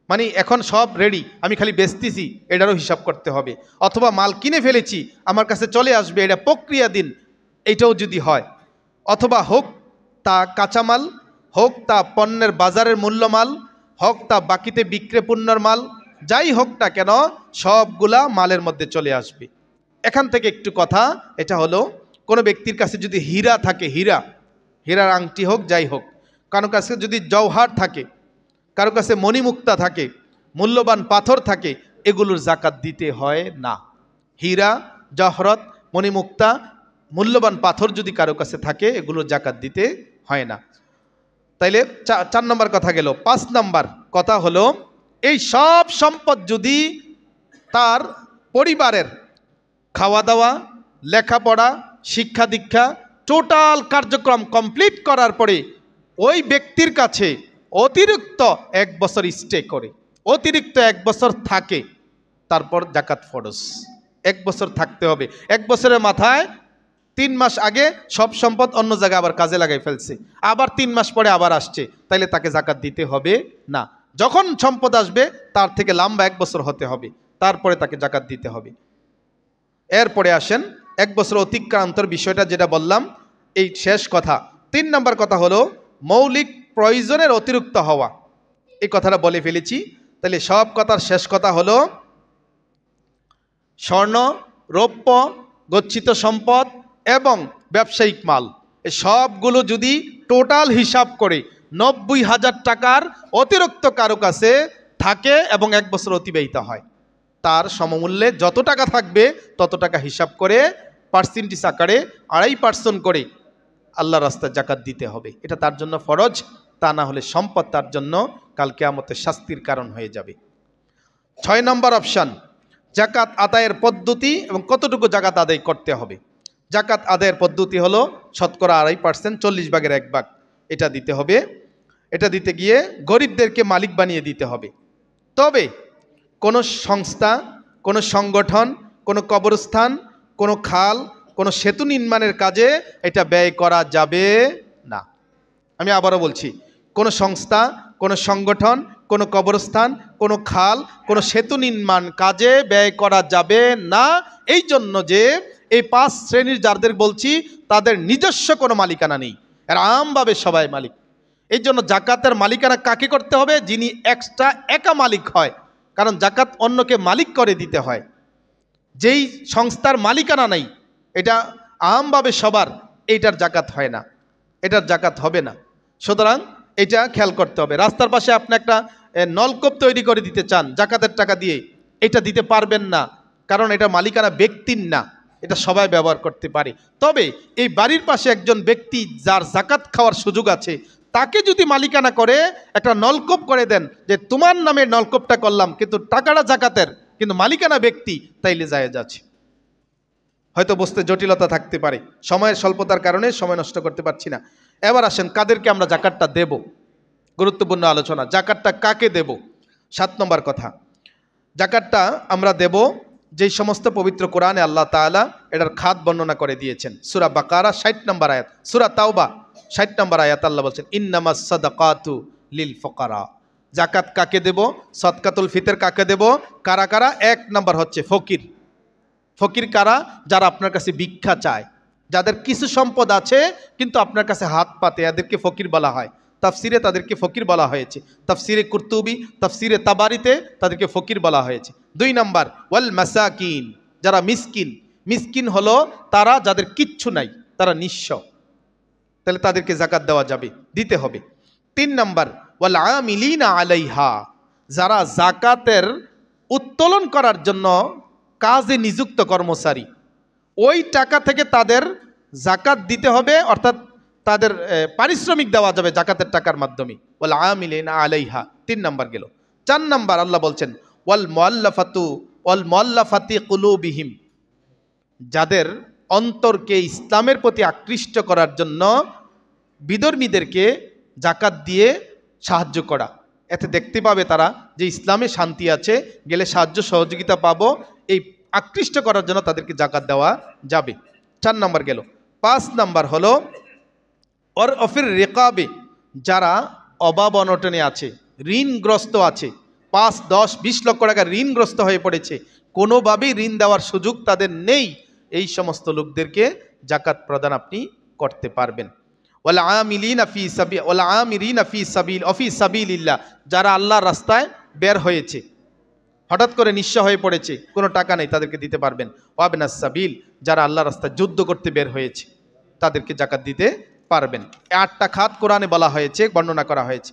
মানে এখন সব রেডি, আমি খালি বেচতেছি, এটারও হিসাব করতে হবে, অথবা মাল কিনে ফেলেছি আমার কাছে চলে আসবে, এটা প্রক্রিয়াধীন, এটাও যদি হয়, অথবা হোক তা কাঁচামাল, হোক তা পণ্যের বাজারের মূল্যমাল, হোক তা বাকিতে বিক্রয় পণ্যের মাল, যাই হোক না কেন সবগুলা মালের মধ্যে চলে আসবে। এখান থেকে একটু কথা, এটা হলো কোনো ব্যক্তির কাছে যদি হীরা থাকে, হীরার আংটি হোক, যাই হোক, কারো কাছে যদি জওহার থাকে, কারো কাছে মণিমুক্তা থাকে, মূল্যবান পাথর থাকে, এগুলোর জাকাত দিতে হয় না। হীরা, জহরত, মণিমুক্তা, মূল্যবান পাথর যদি কারো কাছে থাকে, এগুলোর জাকাত দিতে হয় না। তাইলে 4 নম্বর কথা গেল। 5 নাম্বার কথা হলো, এই সব সম্পদ যদি তার পরিবারের খাওয়া দাওয়া, লেখাপড়া, শিক্ষা দীক্ষা, টোটাল কার্যক্রম কমপ্লিট করার পরে ওই ব্যক্তির কাছে অতিরিক্ত 1 বছর স্টে করে, অতিরিক্ত 1 বছর থাকে, তারপর জাকাত ফরজ। 1 বছর থাকতে হবে। 1 বছরের মাথায় 3 মাস আগে সব সম্পদ অন্য জায়গায় আবার কাজে লাগাই ফেলছে, আবার 3 মাস পরে আবার আসছে, তাইলে তাকে জাকাত দিতে হবে না। যখন সম্পদ আসবে তার থেকে লম্বা 1 বছর হতে হবে, তারপরে তাকে জাকাত দিতে হবে। এরপরে আসেন 1 বছর অতিক্রান্তর বিষয়টা যেটা বললাম, এই শেষ কথা। 3 নম্বর কথা হলো মৌলিক প্রয়োজনের অতিরিক্ত হওয়া। এই কথাটা বলে ফেলেছি। তাহলে সব কথার শেষ কথা হলো স্বর্ণ, রৌপ্য, গচ্ছিত সম্পদ এবং ব্যবসায়িক মাল, এই সবগুলো যদি টোটাল হিসাব করে 90,000 টাকার অতিরিক্ত কারো কাছে থাকে এবং 1 বছর অতিবাহিত হয়, তার সমমূল্যে যত টাকা থাকবে তত টাকা হিসাব করে পার্সেন্টেজ আকারে 2.5% করে আল্লাহর রাস্তায় জাকাত দিতে হবে। এটা তার জন্য ফরজ, তা না হলে সম্পদ তার জন্য কাল কিয়ামতের শাস্তির কারণ হয়ে যাবে। 6 নম্বর অপশান, জাকাত আদায়ের পদ্ধতি এবং কতটুকু জাকাত আদায় করতে হবে। জাকাত আদায়ের পদ্ধতি হলো শতকরা 2.5%, 40 ভাগের 1 ভাগ এটা দিতে হবে। এটা দিতে গিয়ে গরিবদেরকে মালিক বানিয়ে দিতে হবে। তবে কোনো সংস্থা, কোনো সংগঠন, কোনো কবরস্থান, কোনো খাল, কোনো সেতু নির্মাণের কাজে এটা ব্যয় করা যাবে না। আমি আবারও বলছি, কোনো সংস্থা, কোনো সংগঠন, কোনো কবরস্থান, কোনো খাল, কোনো সেতু নির্মাণ কাজে ব্যয় করা যাবে না। এই জন্য যে এই 5 শ্রেণীর যাদের বলছি তাদের নিজস্ব কোনো মালিকানা নেই, এরা আমভাবে সবাই মালিক। এই জন্য জাকাতের মালিকানা কাকে করতে হবে? যিনি এক্সট্রা একা মালিক হয়, কারণ জাকাত অন্যকে মালিক করে দিতে হয়। যেই সংস্থার মালিকানা নেই, এটা আমভাবে সবার, এইটার জাকাত হয় না, এটার জাকাত হবে না। সুতরাং এটা খেয়াল করতে হবে। রাস্তার পাশে আপনি একটা নলকূপ তৈরি করে দিতে চান জাকাতের টাকা দিয়ে, এটা দিতে পারবেন না, কারণ এটা মালিকানা ব্যক্তির না, এটা সবাই ব্যবহার করতে পারে। তবে এই বাড়ির পাশে একজন ব্যক্তি যার জাকাত খাওয়ার সুযোগ আছে, তাকে যদি মালিকানা করে একটা নলকূপ করে দেন, যে তোমার নামে নলকূপটা করলাম, কিন্তু টাকাটা জাকাতের, কিন্তু মালিকানা ব্যক্তি, তাইলে জায়েজ আছে। হয়তো বুঝতে জটিলতা থাকতে পারে, সময়ের স্বল্পতার কারণে সময় নষ্ট করতে পারছি না। এবার আসেন কাদেরকে আমরা জাকাতটা দেব, গুরুত্বপূর্ণ আলোচনা। জাকাতটা কাকে দেব? 7 নম্বর কথা, জাকাতটা আমরা দেব যেই সমস্ত পবিত্র কোরআনে আল্লাহ তাআলা এটার খাত বর্ণনা করে দিয়েছেন। সূরা বাকারা 60 নম্বর আয়াত, সূরা তাওবা 60 নম্বর আয়াত আল্লাহ বলছেন ইন্নামাস সাদাকাতু লিল ফুকারা। জাকাত কাকে দেব? সদকাতুল ফিতর কাকে দেব? কারা কারা? 1 নম্বর হচ্ছে ফকির। ফকির কারা? যারা আপনার কাছে ভিক্ষা চায়, যাদের কিছু সম্পদ আছে কিন্তু আপনার কাছে হাত পাতে, এদেরকে ফকির বলা হয়। তাফসিরে তাদেরকে ফকির বলা হয়েছে, তাফসিরে কুরতুবি, তাফসিরে তাবারিতে তাদেরকে ফকির বলা হয়েছে। 2 নম্বর ওয়াল মাসাকিন, যারা মিসকিন। মিসকিন হলো তারা যাদের কিচ্ছু নাই, তারা নিঃস্ব, তাহলে তাদেরকে জাকাত দেওয়া যাবে, দিতে হবে। 3 নম্বর ওয়াল আমিলিনা আলাইহা, যারা জাকাতের উত্তোলন করার জন্য কাজে নিযুক্ত কর্মচারী, ওই টাকা থেকে তাদের জাকাত দিতে হবে, অর্থাৎ তাদের পারিশ্রমিক দেওয়া যাবে জাকাতের টাকার মাধ্যমে। ওয়াল আমিলিনা আলাইহা 3 নম্বর গেল। 4 নম্বর আল্লাহ বলছেন ওয়াল মুআল্লাফাতি কুলুবিহিম, যাদের অন্তরকে ইসলামের প্রতি আকৃষ্ট করার জন্য বিধর্মীদেরকে জাকাত দিয়ে সাহায্য করা। এতে দেখতে পাবে তারা যে ইসলামে শান্তি আছে, গেলে সাহায্য সহযোগিতা পাবো, এই আকৃষ্ট করার জন্য তাদেরকে জাকাত দেওয়া যাবে। 4 নম্বর গেল। 5 নম্বর হলো ওর অফির রেকাবে, যারা অভাব অনটনে আছে, ঋণগ্রস্ত আছে, 5, 10, 20 লক্ষ টাকা ঋণগ্রস্ত হয়ে পড়েছে, কোনোভাবেই ঋণ দেওয়ার সুযোগ তাদের নেই, এই সমস্ত লোকদেরকে জাকাত প্রদান আপনি করতে পারবেন। ওয়াল আমিরিনা ফি সাবিলিল্লাহ, যারা আল্লাহর রাস্তায় বের হয়েছে, হঠাৎ করে নিঃস্ব হয়ে পড়েছে, কোনো টাকা নেই, তাদেরকে দিতে পারবেন। ওয়াবনাস সাবিল, যারা আল্লাহর রাস্তায় যুদ্ধ করতে বের হয়েছে, তাদেরকে জাকাত দিতে পারবেন। 8টা খাত কোরআনে বলা হয়েছে, বর্ণনা করা হয়েছে।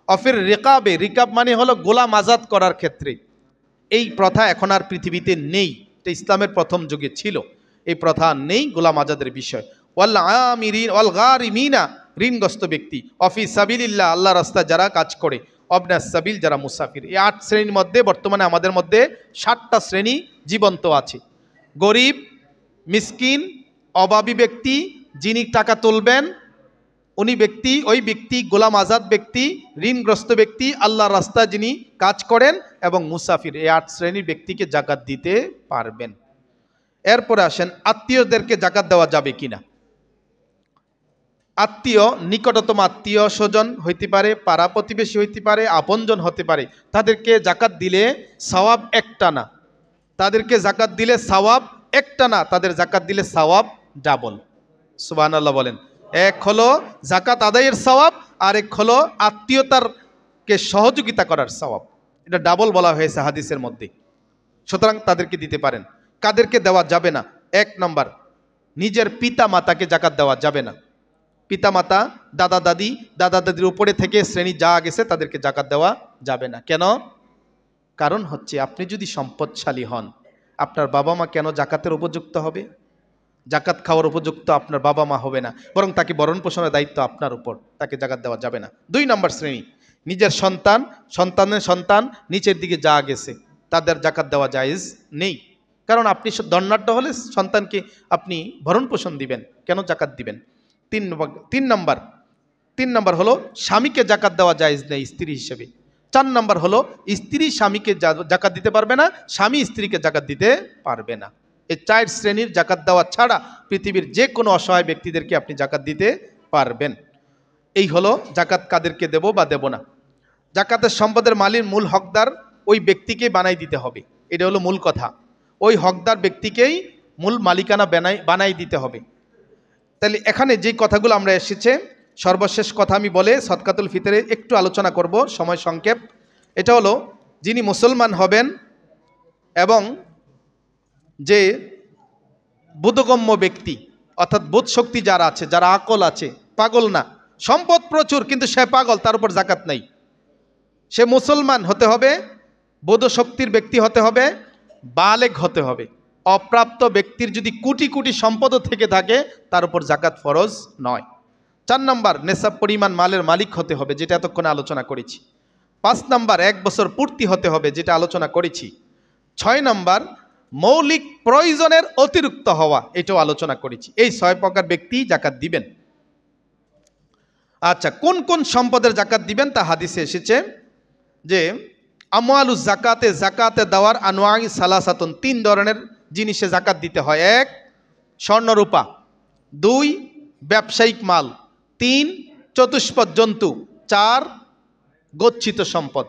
অফির রিকাবে, রিকাব মানে হলো গোলাম আজাদ করার ক্ষেত্রে। এই প্রথা এখন আর পৃথিবীতে নেই, এটা ইসলামের প্রথম যুগে ছিল, এই প্রথা নেই গোলাম আজাদের বিষয়। ওয়াল আমিরিন ওয়াল গারিমিনা, ঋণগ্রস্ত ব্যক্তি। অফি সাবিলিল্লাহ, আল্লাহ রাস্তায় যারা কাজ করে। অবনাস সাবিল, যারা মুসাফির। এই 8 শ্রেণীর মধ্যে বর্তমানে আমাদের মধ্যে 7টা শ্রেণী জীবন্ত আছে। গরিব, মিসকিন, অভাবী ব্যক্তি, যিনি টাকা তুলবেন ওই ব্যক্তি গোলাম আজাদ ব্যক্তি, ঋণগ্রস্ত ব্যক্তি, আল্লাহর রাস্তায় যিনি কাজ করেন, এবং মুসাফির। এই 8 শ্রেণীর ব্যক্তিকে জাকাত দিতে পারবেন। এরপরে আসেন আত্মীয়দেরকে জাকাত দেওয়া যাবে কিনা। আত্মীয়, নিকটতম আত্মীয় স্বজন হইতে পারে, পাড়া প্রতিবেশী হইতে পারে, আপনজন হতে পারে, তাদেরকে জাকাত দিলে সওয়াব একটা না, তাদেরকে জাকাত দিলে সওয়াব একটা না, তাদের জাকাত দিলে সওয়াব ডাবল। সুবহানাল্লাহ বলেন। এক হলো জাকাত আদায়ের সওয়াব, আর এক হলো আত্মীয়তারকে সহযোগিতা করার সওয়াব, এটা ডাবল বলা হয়েছে হাদিসের মধ্যে। সুতরাং তাদেরকে দিতে পারেন। কাদেরকে দেওয়া যাবে না? 1 নম্বর, নিজের পিতা মাতাকে জাকাত দেওয়া যাবে না। পিতা মাতা, দাদা দাদির উপরে থেকে শ্রেণী যা গেছে তাদেরকে জাকাত দেওয়া যাবে না। কেন? কারণ হচ্ছে আপনি যদি সম্পদশালী হন, আপনার বাবা মা কেন জাকাতের উপযুক্ত হবে? জাকাত খাওয়ার উপযুক্ত আপনার বাবা মা হবে না, বরং তাকে ভরণ পোষণের দায়িত্ব আপনার উপর, তাকে জাকাত দেওয়া যাবে না। 2 নম্বর শ্রেণী, নিজের সন্তানের সন্তান নিচের দিকে যা গেছে, তাদের জাকাত দেওয়া জায়েজ নেই। কারণ আপনি ধনাঢ্য হলে সন্তানকে আপনি ভরণ পোষণ দিবেন, কেন জাকাত দিবেন? 3 নম্বর হলো স্বামীকে জাকাত দেওয়া জায়েজ নেই স্ত্রী হিসেবে। 4 নম্বর হলো স্ত্রী স্বামীকে জাকাত দিতে পারবে না, স্বামী স্ত্রীকে জাকাত দিতে পারবে না। এই 4 শ্রেণীর জাকাত দেওয়া ছাড়া পৃথিবীর যে কোনো অসহায় ব্যক্তিদেরকে আপনি জাকাত দিতে পারবেন। এই হলো জাকাত কাদেরকে দেব বা দেব না। জাকাতের সম্পদের মালিক মূল হকদার ওই ব্যক্তিকেই বানাই দিতে হবে, এটা হলো মূল কথা। ওই হকদার ব্যক্তিকেই মূল মালিকানা বানাই দিতে হবে। তাহলে এখানে যে কথাগুলো আমরা এসেছে, সর্বশেষ কথা আমি বলে সদকাতুল ফিতরে একটু আলোচনা করব, সময় সংক্ষেপ। এটা হলো যিনি মুসলমান হবেন এবং যে বোধগম্য ব্যক্তি, অর্থাৎ বোধ শক্তি যারা আছে, যারা আকল আছে, পাগল না, সম্পদ প্রচুর কিন্তু সে পাগল, তার উপর জাকাত নাই, সে মুসলমান হতে হবে, বোধশক্তির ব্যক্তি হতে হবে, বালেগ হতে হবে। অপ্রাপ্ত ব্যক্তির যদি কোটি কোটি সম্পদও থেকে থাকে, তার উপর জাকাত ফরজ নয়। 4 নম্বর, নেশাব পরিমাণ মালের মালিক হতে হবে, যেটা এতক্ষণে আলোচনা করেছি। 5 নম্বর, 1 বছর পূর্তি হতে হবে, যেটা আলোচনা করেছি। 6 নম্বর, মৌলিক প্রয়োজনের অতিরিক্ত হওয়া, এটাও আলোচনা করেছি। এই 6 প্রকার ব্যক্তি জাকাত দিবেন। আচ্ছা, কোন কোন সম্পদের জাকাত দিবেন তা হাদিসে এসেছে যে আমওয়ালুজ জাকাতে, জাকাতে দেওয়ার আনওয়াই সালাসাতুন, 3 ধরনের জিনিসে জাকাত দিতে হয়। 1 স্বর্ণরূপা, 2 ব্যবসায়িক মাল, 3 চতুষ্পদ জন্তু, 4 গচ্ছিত সম্পদ।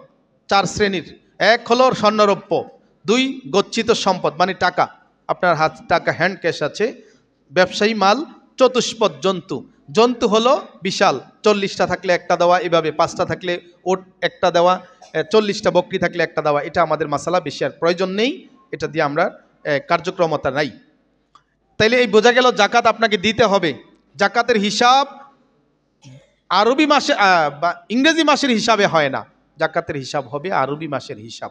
4 শ্রেণীর। 1 হলো স্বর্ণরৌপ্য, 2 গচ্ছিত সম্পদ মানে টাকা, আপনার হাত টাকা হ্যান্ড ক্যাশ আছে, ব্যবসায়ী মাল, চতুষ্পদ জন্তু। জন্তু হলো বিশাল, 40টা থাকলে একটা দেওয়া, এভাবে 5টা থাকলে ওট একটা দেওয়া, 40টা বকরি থাকলে একটা দেওয়া। এটা আমাদের মাসালা, বেশি আর প্রয়োজন নেই, এটা দিয়ে আমরা কার্যক্রমতা নাই। তাইলে এই বোঝা গেল জাকাত আপনাকে দিতে হবে। জাকাতের হিসাব আরবি মাসে বা ইংরেজি মাসের হিসাবে হয় না, জাকাতের হিসাব হবে আরবি মাসের হিসাব।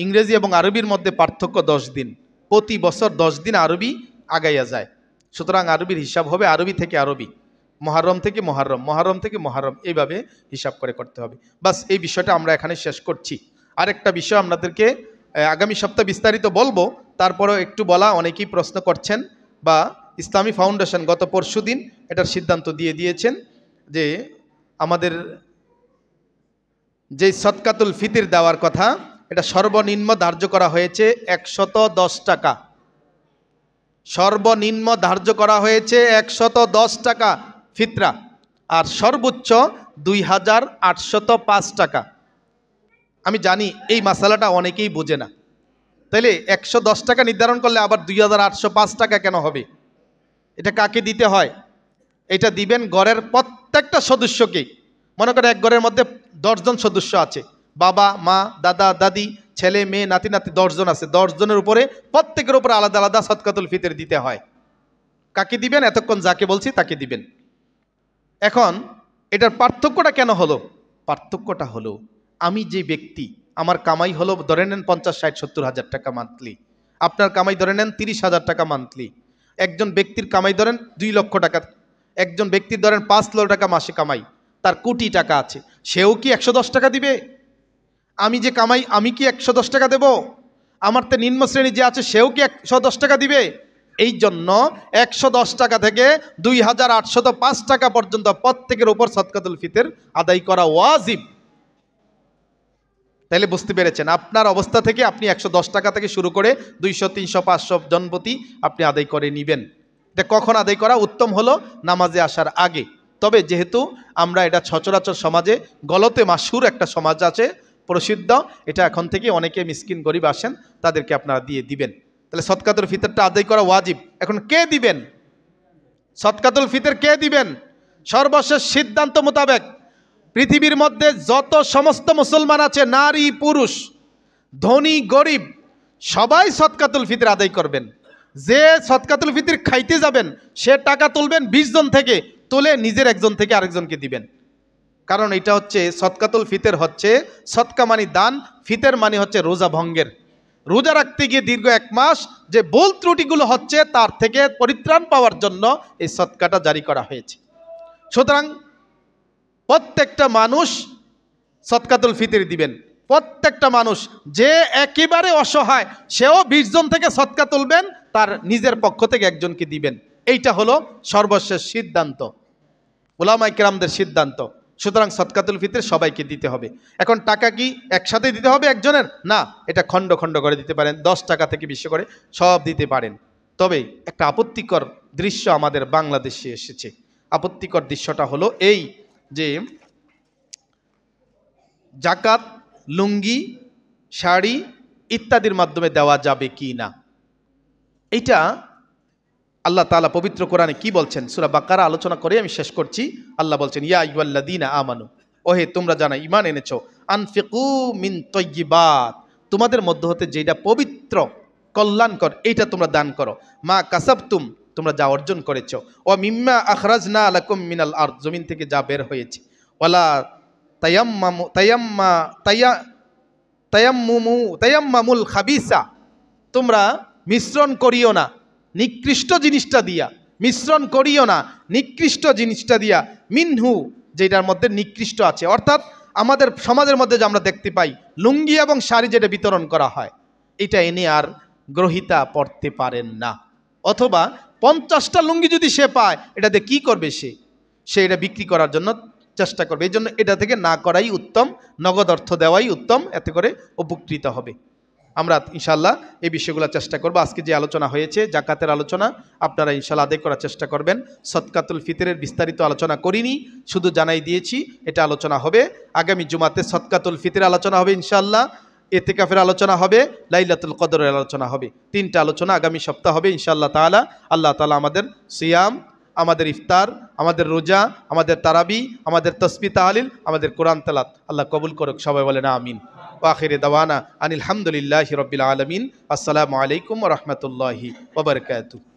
ইংরেজি এবং আরবির মধ্যে পার্থক্য 10 দিন, প্রতি বছর 10 দিন আরবি আগাইয়া যায়। সুতরাং আরবির হিসাব হবে আরবি থেকে আরবি, মহরম থেকে মহরম, মহরম থেকে মহরম, এইভাবে হিসাব করে করতে হবে। বাস এই বিষয়টা আমরা এখানে শেষ করছি। আরেকটা বিষয় আপনাদেরকে আগামী সপ্তাহে বিস্তারিত বলবো, তারপরেও একটু বলা, অনেকেই প্রশ্ন করছেন বা ইসলামী ফাউন্ডেশন গত পরশুদিন এটার সিদ্ধান্ত দিয়ে দিয়েছেন যে আমাদের যে সদকাতুল ফিতর দেওয়ার কথা, এটা সর্বনিম্ন ধার্য করা হয়েছে 110 টাকা। সর্বনিম্ন ধার্য করা হয়েছে 110 টাকা ফিতরা, আর সর্বোচ্চ 2805 টাকা। আমি জানি এই মাসালাটা অনেকেই বোঝে না, তাইলে 110 টাকা নির্ধারণ করলে আবার 2805 টাকা কেন হবে? এটা কাকে দিতে হয়? এটা দিবেন ঘরের প্রত্যেকটা সদস্যকে। মনে করেন এক ঘরের মধ্যে 10 জন সদস্য আছে, বাবা মা দাদা দাদি ছেলে মেয়ে নাতি নাতি 10 জন আছে, 10 জনের উপরে প্রত্যেকের উপরে আলাদা আলাদা সদকাতুল ফিতর দিতে হয়। কাকে দিবেন? এতক্ষণ যাকে বলছি তাকে দিবেন। এখন এটার পার্থক্যটা কেন হলো? পার্থক্যটা হলো, আমি যে ব্যক্তি, আমার কামাই হলো ধরে নেন 50, 60, 70 হাজার টাকা মান্থলি, আপনার কামাই ধরে নেন 30,000 টাকা মান্থলি, একজন ব্যক্তির কামাই ধরেন 2 লক্ষ টাকা, একজন ব্যক্তির ধরেন 5 লক্ষ টাকা মাসে কামাই, তার কোটি টাকা আছে, সেও কি 110 টাকা দিবে? আমি যে কামাই, আমি কি 110 টাকা দেব? আমার তো নিম্ন শ্রেণী যে আছে সেও কি 110 টাকা দিবে? এই জন্য 110 টাকা থেকে 2805 টাকা পর্যন্ত প্রত্যেকের উপর সদকাতুল ফিতর আদায় করা ওয়াজিব। তাইলে বুঝতে পেরেছেন, আপনার অবস্থা থেকে আপনি 110 টাকা থেকে শুরু করে 200, 300, 500 জনপ্রতি আপনি আদায় করে নেবেন। এটা কখন আদায় করা উত্তম হলো? নামাজে আসার আগে। তবে যেহেতু আমরা এটা সচরাচর সমাজে গলতে মাসহুর একটা সমাজ আছে প্রসিদ্ধ, এটা এখন থেকে অনেকে মিসকিন গরিব আসেন, তাদেরকে আপনারা দিয়ে দিবেন। তাহলে সদকাতুল ফিতরটা আদায় করা ওয়াজিব। এখন কে দিবেন সদকাতুল ফিতর? কে দিবেন? সর্বশেষ সিদ্ধান্ত মোতাবেক পৃথিবীর মধ্যে যত সমস্ত মুসলমান আছে, নারী পুরুষ ধনী গরিব, সবাই সদকাতুল ফিতর আদায় করবেন। যে সদকাতুল ফিতর খাইতে যাবেন সে টাকা তুলবেন 20 জন থেকে, তুলে নিজের একজন থেকে আরেকজনকে দিবেন। কারণ এটা হচ্ছে সদকাতুল ফিতর হচ্ছে, সদকা মানে দান, ফিতর মানে হচ্ছে রোজা ভঙ্গের। রোজা রাখতে গিয়ে দীর্ঘ 1 মাস যে ভুল ত্রুটিগুলো হচ্ছে তার থেকে পরিত্রাণ পাওয়ার জন্য এই সদকাটা জারি করা হয়েছে। সুতরাং প্রত্যেকটা মানুষ সদকাতুল ফিতর দিবেন। প্রত্যেকটা মানুষ যে একেবারে অসহায় সেও 20 জন থেকে সদকা তুলবেন, তার নিজের পক্ষ থেকে একজনকে দিবেন। এইটা হলো সর্বশেষ সিদ্ধান্ত, উলামায়ে কেরামদের সিদ্ধান্ত। সুতরাং সদকাতুল ফিতর সবাইকে দিতে হবে। এখন টাকা কি একসাথে দিতে হবে একজনের? না, এটা খণ্ড খণ্ড করে দিতে পারেন, 10 টাকা থেকে বেশি করে সব দিতে পারেন। তবে একটা আপত্তিকর দৃশ্য আমাদের বাংলাদেশে এসেছে। আপত্তিকর দৃশ্যটা হলো এই যে জাকাত লুঙ্গি শাড়ি ইত্যাদির মাধ্যমে দেওয়া যাবে কি না, এইটা আল্লাহ তাআলা পবিত্র কোরআনে কি বলছেন? সূরা বাকারা আলোচনা করে আমি শেষ করছি। আল্লাহ বলছেন, ইয়া আইয়ুহাল্লাযীনা আমানু, ওহে তোমরা যারা ঈমান এনেছো, আনফিকু মিন তাইয়্যিবাত, তোমাদের মধ্য হতে যেটা পবিত্র কল্যাণকর এইটা তোমরা দান করো, মা কাসাবতুম, তোমরা যা অর্জন করেছো, ওয়া মিম্মা আখরাজনা লাকুম মিনাল আরদ, জমিন থেকে যা বের হয়েছে, ওয়ালা তায়াম্মামুল খাবিসা, তোমরা মিশ্রণ করিও না নিকৃষ্ট জিনিসটা দিয়া, মিশ্রণ করিও না নিকৃষ্ট জিনিসটা দিয়া, মিনহু, যেটার মধ্যে নিকৃষ্ট আছে। অর্থাৎ আমাদের সমাজের মধ্যে যে আমরা দেখতে পাই লুঙ্গি এবং শাড়ি যেটা বিতরণ করা হয়, এটা এনে আর গ্রহিতা পড়তে পারেন না। অথবা 50টা লুঙ্গি যদি সে পায়, এটাতে কি করবে? সে এটা বিক্রি করার জন্য চেষ্টা করবে। এই জন্য এটা থেকে না করাই উত্তম, নগদ অর্থ দেওয়াই উত্তম, এতে করে উপকৃত হবে। আমরা ইনশাল্লাহ এই বিষয়গুলো চেষ্টা করব। আজকে যে আলোচনা হয়েছে জাকাতের আলোচনা, আপনারা ইনশাল্লাহ আদায় করার চেষ্টা করবেন। সদকাতুল ফিতরের বিস্তারিত আলোচনা করিনি, শুধু জানাই দিয়েছি এটা আলোচনা হবে। আগামী জুমাতে সদকাতুল ফিতরের আলোচনা হবে ইনশাল্লাহ, ইতিকাফের আলোচনা হবে, লাইলাতুল কদরের আলোচনা হবে। 3টা আলোচনা আগামী সপ্তাহ হবে ইনশাআল্লাহ তাআলা। আল্লাহ তাআলা আমাদের সিয়াম, আমাদের ইফতার, আমাদের রোজা, আমাদের তারাবি, আমাদের তাসবিহ তাহলিল, আমাদের কোরআন তেলাওয়াত আল্লাহ কবুল করুক। সবাই বলেন আমিন। ওয়া আখিরি দাওয়ানা আনিল হামদুলিল্লাহি রাব্বিল আলামিন। আসসালামু আলাইকুম ওয়া রাহমাতুল্লাহি ওয়া বারাকাতুহু।